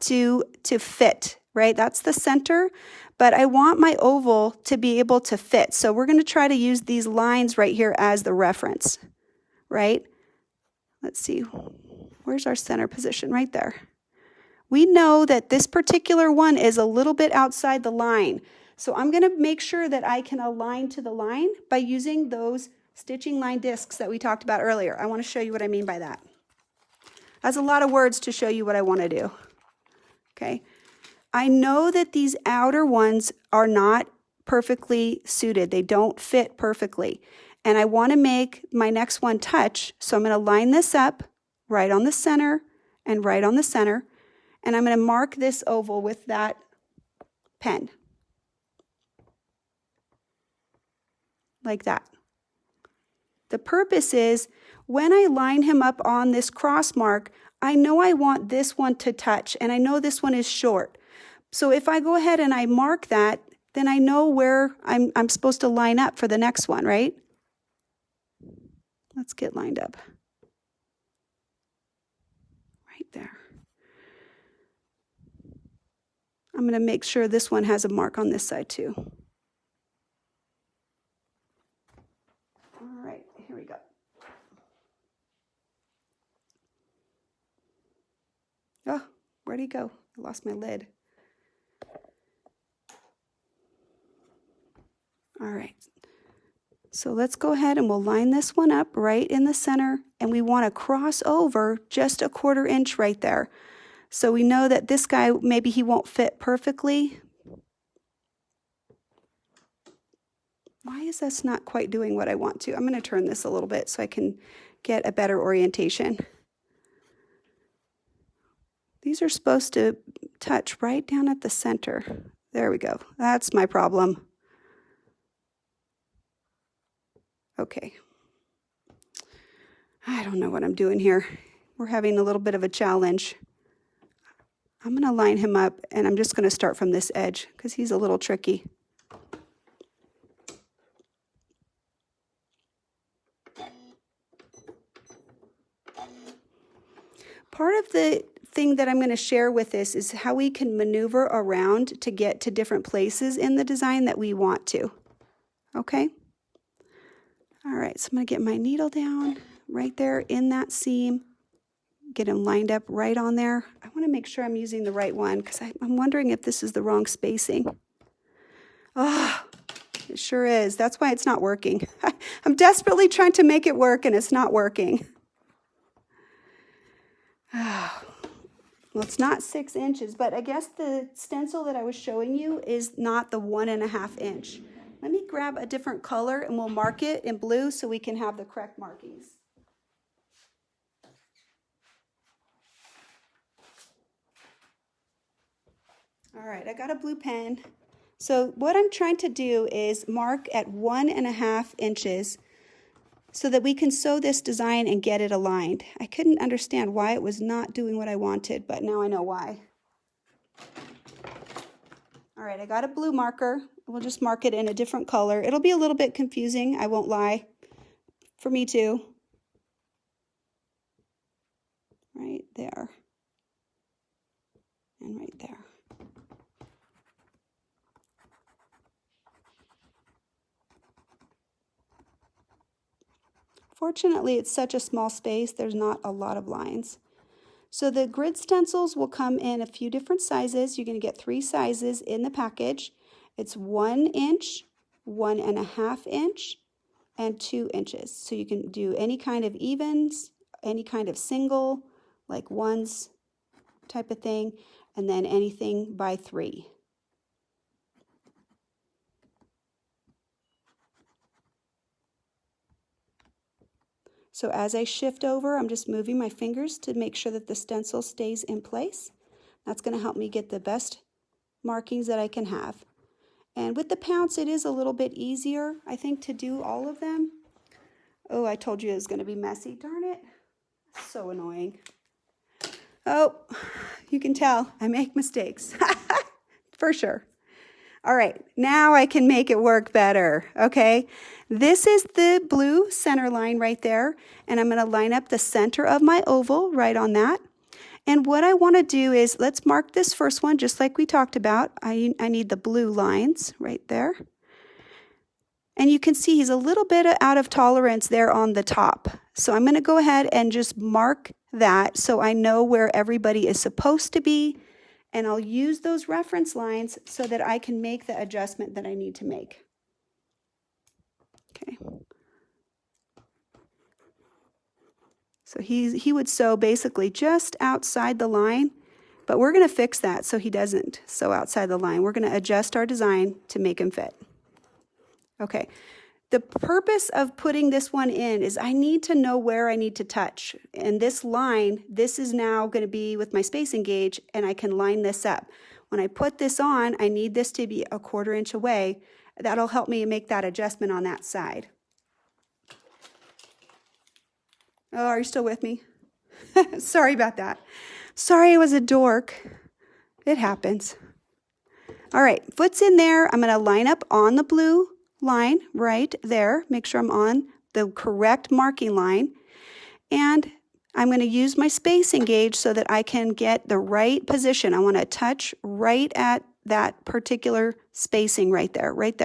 to fit, right? That's the center, but I want my oval to be able to fit. So we're going to try to use these lines right here as the reference, right? Let's see. Where's our center position? Right there. We know that this particular one is a little bit outside the line. So I'm going to make sure that I can align to the line by using those stitching line discs that we talked about earlier. I want to show you what I mean by that. That's a lot of words to show you what I want to do. Okay. I know that these outer ones are not perfectly suited. They don't fit perfectly. And I want to make my next one touch. So I'm going to line this up right on the center and right on the center. And I'm going to mark this oval with that pen. Like that. The purpose is when I line him up on this cross mark, I know I want this one to touch and I know this one is short. So if I go ahead and I mark that, then I know where I'm supposed to line up for the next one, right? Let's get lined up. Right there. I'm going to make sure this one has a mark on this side too. All right, here we go. Oh, where'd he go? I lost my lid. All right. So let's go ahead and we'll line this one up right in the center, and we want to cross over just a 1/4 inch right there. So we know that this guy, maybe he won't fit perfectly. Why is this not quite doing what I want to? I'm going to turn this a little bit so I can get a better orientation. These are supposed to touch right down at the center. There we go. That's my problem. Okay. I don't know what I'm doing here. We're having a little bit of a challenge. I'm going to line him up, and I'm just going to start from this edge because he's a little tricky. Part of the thing that I'm going to share with this is how we can maneuver around to get to different places in the design that we want to. Okay? All right, so I'm going to get my needle down right there in that seam. Get him lined up right on there. I want to make sure I'm using the right one because I'm wondering if this is the wrong spacing. Oh, it sure is. That's why it's not working. I'm desperately trying to make it work and it's not working. Well, it's not 6 inches, but I guess the stencil that I was showing you is not the 1.5 inch. Let me grab a different color and we'll mark it in blue so we can have the correct markings. All right, I got a blue pen. So what I'm trying to do is mark at 1.5 inches so that we can sew this design and get it aligned. I couldn't understand why it was not doing what I wanted, but now I know why. All right, I got a blue marker. We'll just mark it in a different color. It'll be a little bit confusing, I won't lie. For me too. Right there. And right there. Fortunately, it's such a small space, there's not a lot of lines. So the grid stencils will come in a few different sizes. You're going to get 3 sizes in the package. It's 1 inch, 1.5 inch, and 2 inches. So you can do any kind of evens, any kind of single, like ones type of thing, and then anything by 3. So as I shift over, I'm just moving my fingers to make sure that the stencil stays in place. That's going to help me get the best markings that I can have. And with the pounce, it is a little bit easier, I think, to do all of them. Oh, I told you it was going to be messy. Darn it. So annoying. Oh, you can tell I make mistakes. For sure. All right, now I can make it work better, okay? This is the blue center line right there, and I'm going to line up the center of my oval right on that. And what I want to do is, let's mark this first one just like we talked about. I need the blue lines right there. And you can see he's a little bit out of tolerance there on the top. So I'm going to go ahead and just mark that so I know where everybody is supposed to be. And I'll use those reference lines so that I can make the adjustment that I need to make. Okay. So he would sew basically just outside the line, but we're going to fix that so he doesn't sew outside the line. We're going to adjust our design to make him fit. Okay. The purpose of putting this one in is I need to know where I need to touch. And this line, this is now going to be with my spacing gauge, and I can line this up. When I put this on, I need this to be 1/4 inch away. That'll help me make that adjustment on that side. Oh, are you still with me? Sorry about that. Sorry I was a dork. It happens. All right, foot's in there. I'm going to line up on the blue line right there. Make sure I'm on the correct marking line. And I'm going to use my spacing gauge so that I can get the right position. I want to touch right at that particular spacing right there, right?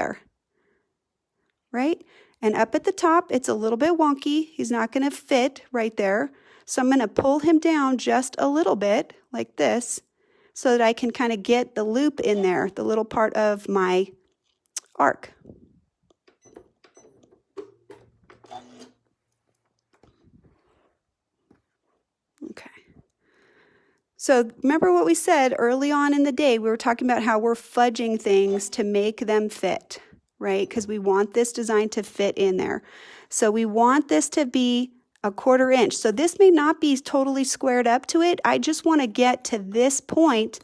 And up at the top, it's a little bit wonky. He's not going to fit right there. So I'm going to pull him down just a little bit like this so that I can kind of get the loop in there, the little part of my arc. Okay. So remember what we said early on in the day, we were talking about how we're fudging things to make them fit, right? Because we want this design to fit in there. So we want this to be 1/4 inch. So this may not be totally squared up to it. I just want to get to this point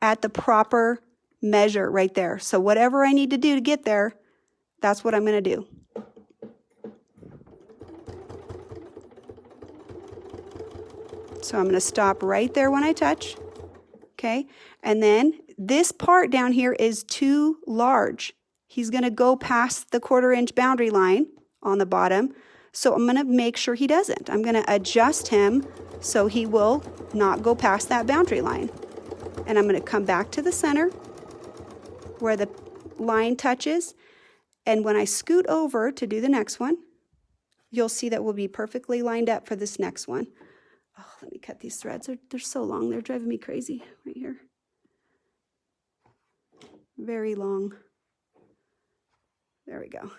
at the proper measure right there. So whatever I need to do to get there, that's what I'm going to do. So I'm going to stop right there when I touch, okay? And then this part down here is too large. He's going to go past the 1/4 inch boundary line on the bottom, so I'm going to make sure he doesn't. I'm going to adjust him so he will not go past that boundary line. And I'm going to come back to the center where the line touches, and when I scoot over to do the next one, you'll see that we'll be perfectly lined up for this next one. Oh, let me cut these threads. They're so long. They're driving me crazy right here. Very long. There we go.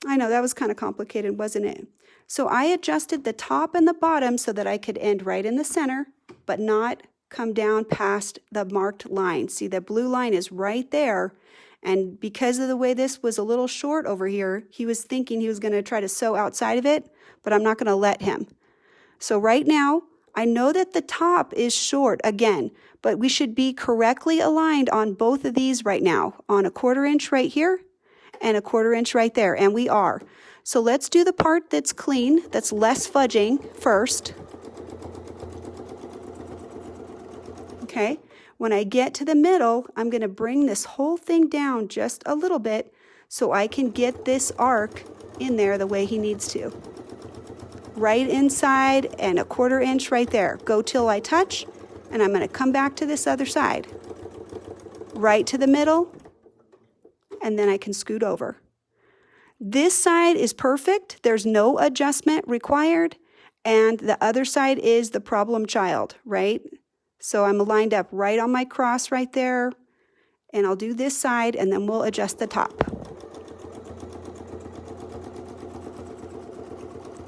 I know that was kind of complicated, wasn't it? So I adjusted the top and the bottom so that I could end right in the center, but not come down past the marked line. See, the blue line is right there. And because of the way this was a little short over here, he was thinking he was going to try to sew outside of it, but I'm not going to let him. So right now, I know that the top is short again, but we should be correctly aligned on both of these right now, on a 1/4 inch right here and a 1/4 inch right there, and we are. So let's do the part that's clean, that's less fudging first. Okay, when I get to the middle, I'm going to bring this whole thing down just a little bit so I can get this arc in there the way he needs to. Right inside and a 1/4 inch right there. Go till I touch, and I'm going to come back to this other side. Right to the middle, and then I can scoot over. This side is perfect. There's no adjustment required, and the other side is the problem child, right? So I'm lined up right on my cross right there, and I'll do this side, and then we'll adjust the top.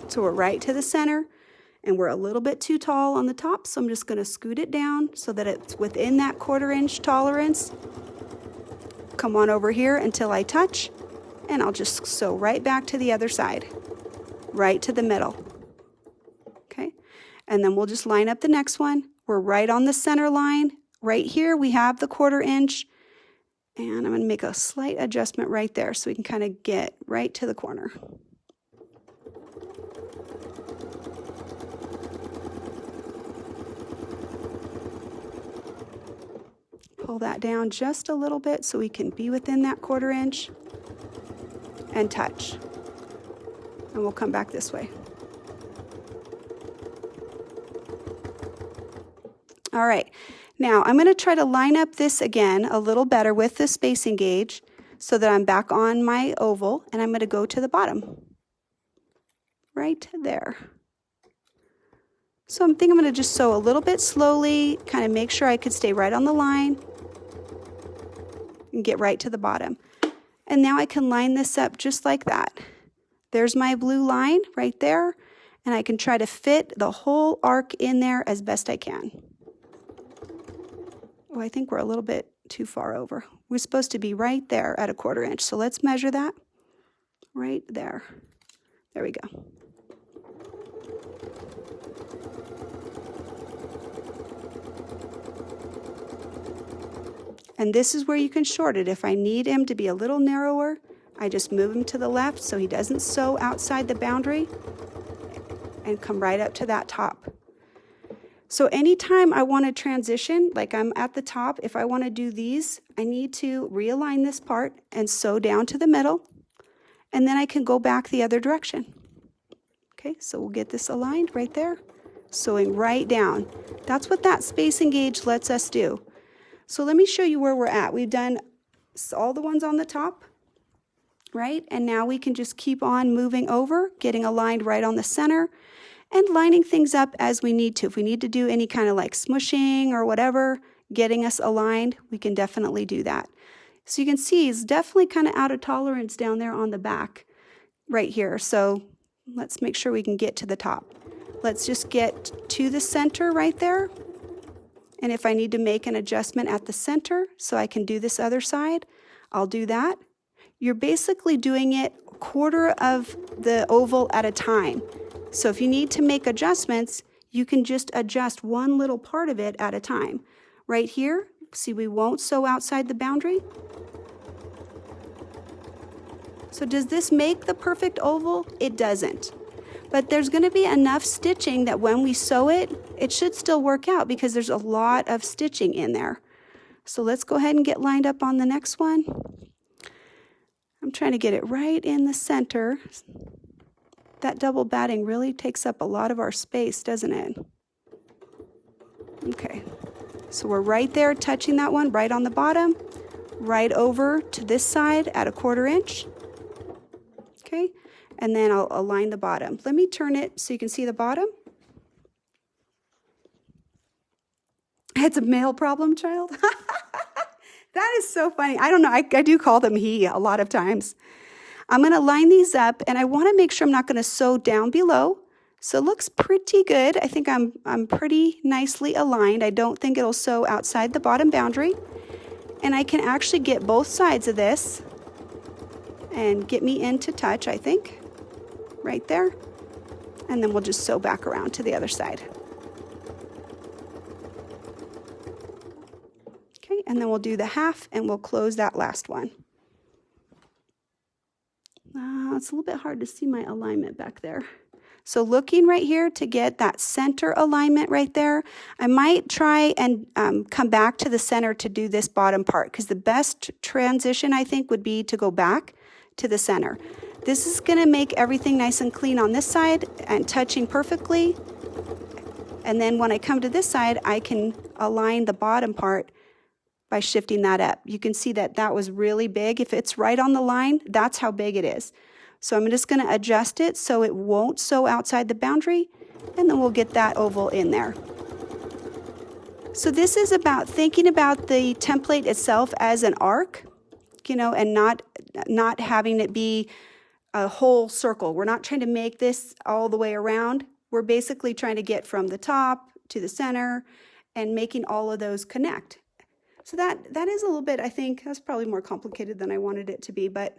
So we're right to the center, and we're a little bit too tall on the top, so I'm just going to scoot it down so that it's within that 1/4 inch tolerance. Come on over here until I touch, and I'll just sew right back to the other side, right to the middle. Okay, and then we'll just line up the next one. We're right on the center line. Right here we have the 1/4 inch, and I'm going to make a slight adjustment right there so we can kind of get right to the corner. Pull that down just a little bit so we can be within that 1/4 inch and touch. And we'll come back this way. All right, now I'm going to try to line up this again a little better with the spacing gauge so that I'm back on my oval, and I'm going to go to the bottom. Right there. So I think I'm going to just sew a little bit slowly, kind of make sure I could stay right on the line and get right to the bottom. And now I can line this up just like that. There's my blue line right there, and I can try to fit the whole arc in there as best I can. Oh, I think we're a little bit too far over. We're supposed to be right there at a 1/4 inch, so let's measure that right there. There we go. And this is where you can short it. If I need him to be a little narrower, I just move him to the left so he doesn't sew outside the boundary and come right up to that top. So anytime I want to transition, like I'm at the top, if I want to do these, I need to realign this part and sew down to the middle, and then I can go back the other direction. Okay, so we'll get this aligned right there, sewing right down. That's what that spacing gauge lets us do. So let me show you where we're at. We've done all the ones on the top, right? And now we can just keep on moving over, getting aligned right on the center, and lining things up as we need to. If we need to do any kind of like smushing or whatever, getting us aligned, we can definitely do that. So you can see it's definitely kind of out of tolerance down there on the back right here. So let's make sure we can get to the top. Let's just get to the center right there. And if I need to make an adjustment at the center so I can do this other side, I'll do that. You're basically doing it a 1/4 of the oval at a time. So if you need to make adjustments, you can just adjust one little part of it at a time. Right here, see, we won't sew outside the boundary. So does this make the perfect oval? It doesn't. But there's going to be enough stitching that when we sew it, it should still work out because there's a lot of stitching in there. So let's go ahead and get lined up on the next one. I'm trying to get it right in the center. That double batting really takes up a lot of our space, doesn't it? Okay, so we're right there touching that one right on the bottom, right over to this side at a 1/4 inch. Okay, and then I'll align the bottom. Let me turn it so you can see the bottom. It's a male problem child. That is so funny. I don't know, I do call them he a lot of times. I'm going to line these up, and I want to make sure I'm not going to sew down below. So it looks pretty good. I think I'm pretty nicely aligned. I don't think it'll sew outside the bottom boundary. And I can actually get both sides of this and get me into touch, I think, right there. And then we'll just sew back around to the other side. and then we'll do the half and we'll close that last one. It's a little bit hard to see my alignment back there. So looking right here to get that center alignment right there, I might try and come back to the center to do this bottom part, because the best transition I think would be to go back to the center. This is going to make everything nice and clean on this side and touching perfectly. And then when I come to this side, I can align the bottom part by shifting that up. You can see that that was really big. If it's right on the line, that's how big it is. So I'm just going to adjust it so it won't sew outside the boundary, and then we'll get that oval in there. So this is about thinking about the template itself as an arc, you know, and not having it be a whole circle. We're not trying to make this all the way around. We're basically trying to get from the top to the center and making all of those connect. So that is a little bit, I think, that's probably more complicated than I wanted it to be, but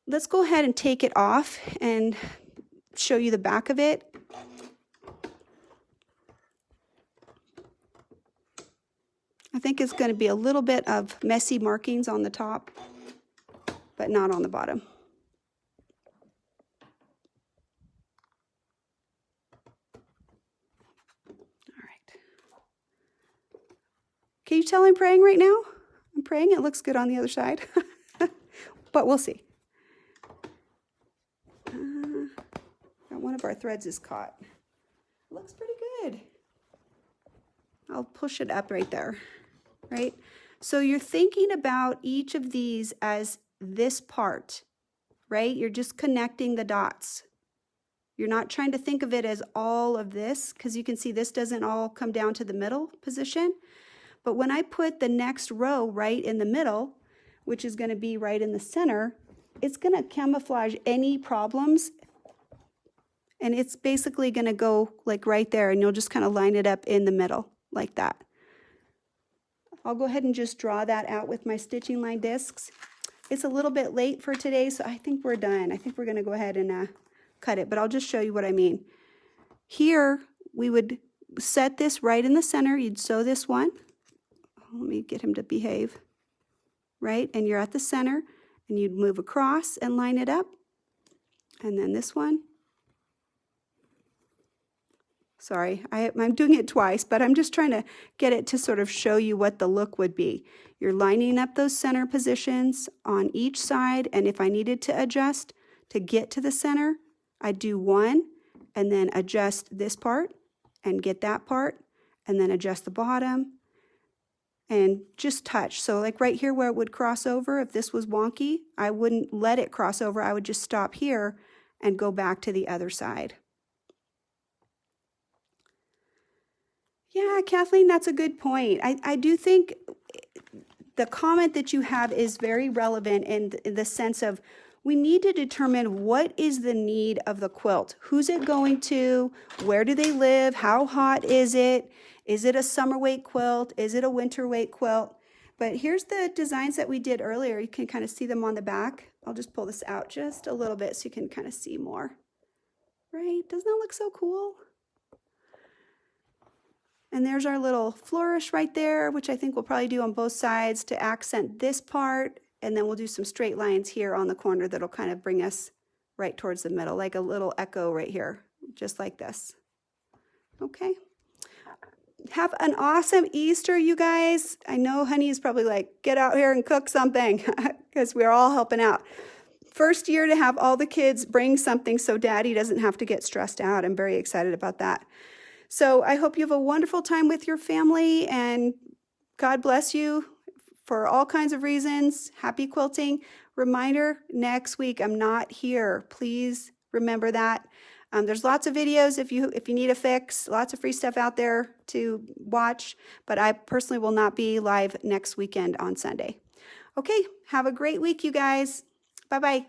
let's go ahead and take it off and show you the back of it. I think it's going to be a little bit of messy markings on the top, but not on the bottom. All right. Can you tell I'm praying right now? I'm praying. It looks good on the other side, but we'll see. One of our threads is caught. It looks pretty good. I'll push it up right there, right? So you're thinking about each of these as this part, right? You're just connecting the dots. You're not trying to think of it as all of this, because you can see this doesn't all come down to the middle position. But when I put the next row right in the middle, which is going to be right in the center, it's going to camouflage any problems. And it's basically going to go like right there, and you'll just kind of line it up in the middle like that. I'll go ahead and just draw that out with my stitching line discs. It's a little bit late for today, so I think we're done. I think we're going to go ahead and cut it, but I'll just show you what I mean. Here, we would set this right in the center. You'd sew this one. Let me get him to behave. Right? And you're at the center, and you'd move across and line it up. And then this one. Sorry, I'm doing it twice, but I'm just trying to get it to sort of show you what the look would be. You're lining up those center positions on each side, and if I needed to adjust to get to the center, I'd do one, and then adjust this part, and get that part, and then adjust the bottom, and just touch. So like right here where it would cross over, if this was wonky, I wouldn't let it cross over. I would just stop here and go back to the other side. Yeah, Kathleen, that's a good point. I do think the comment that you have is very relevant in the sense of we need to determine what is the need of the quilt. Who's it going to? Where do they live? How hot is it? Is it a summer weight quilt? Is it a winter weight quilt? But here's the designs that we did earlier. You can kind of see them on the back. I'll just pull this out just a little bit so you can kind of see more. Right? Doesn't that look so cool? And there's our little flourish right there, which I think we'll probably do on both sides to accent this part. And then we'll do some straight lines here on the corner that'll kind of bring us right towards the middle, like a little echo right here, just like this. Okay. Have an awesome Easter, you guys. I know Honey is probably like, get out here and cook something, because we're all helping out. First year to have all the kids bring something so Daddy doesn't have to get stressed out. I'm very excited about that. So I hope you have a wonderful time with your family, and God bless you for all kinds of reasons. Happy quilting. Reminder, next week I'm not here. Please remember that. There's lots of videos if you need a fix, lots of free stuff out there to watch, but I personally will not be live next weekend on Sunday. Okay, have a great week, you guys. Bye-bye.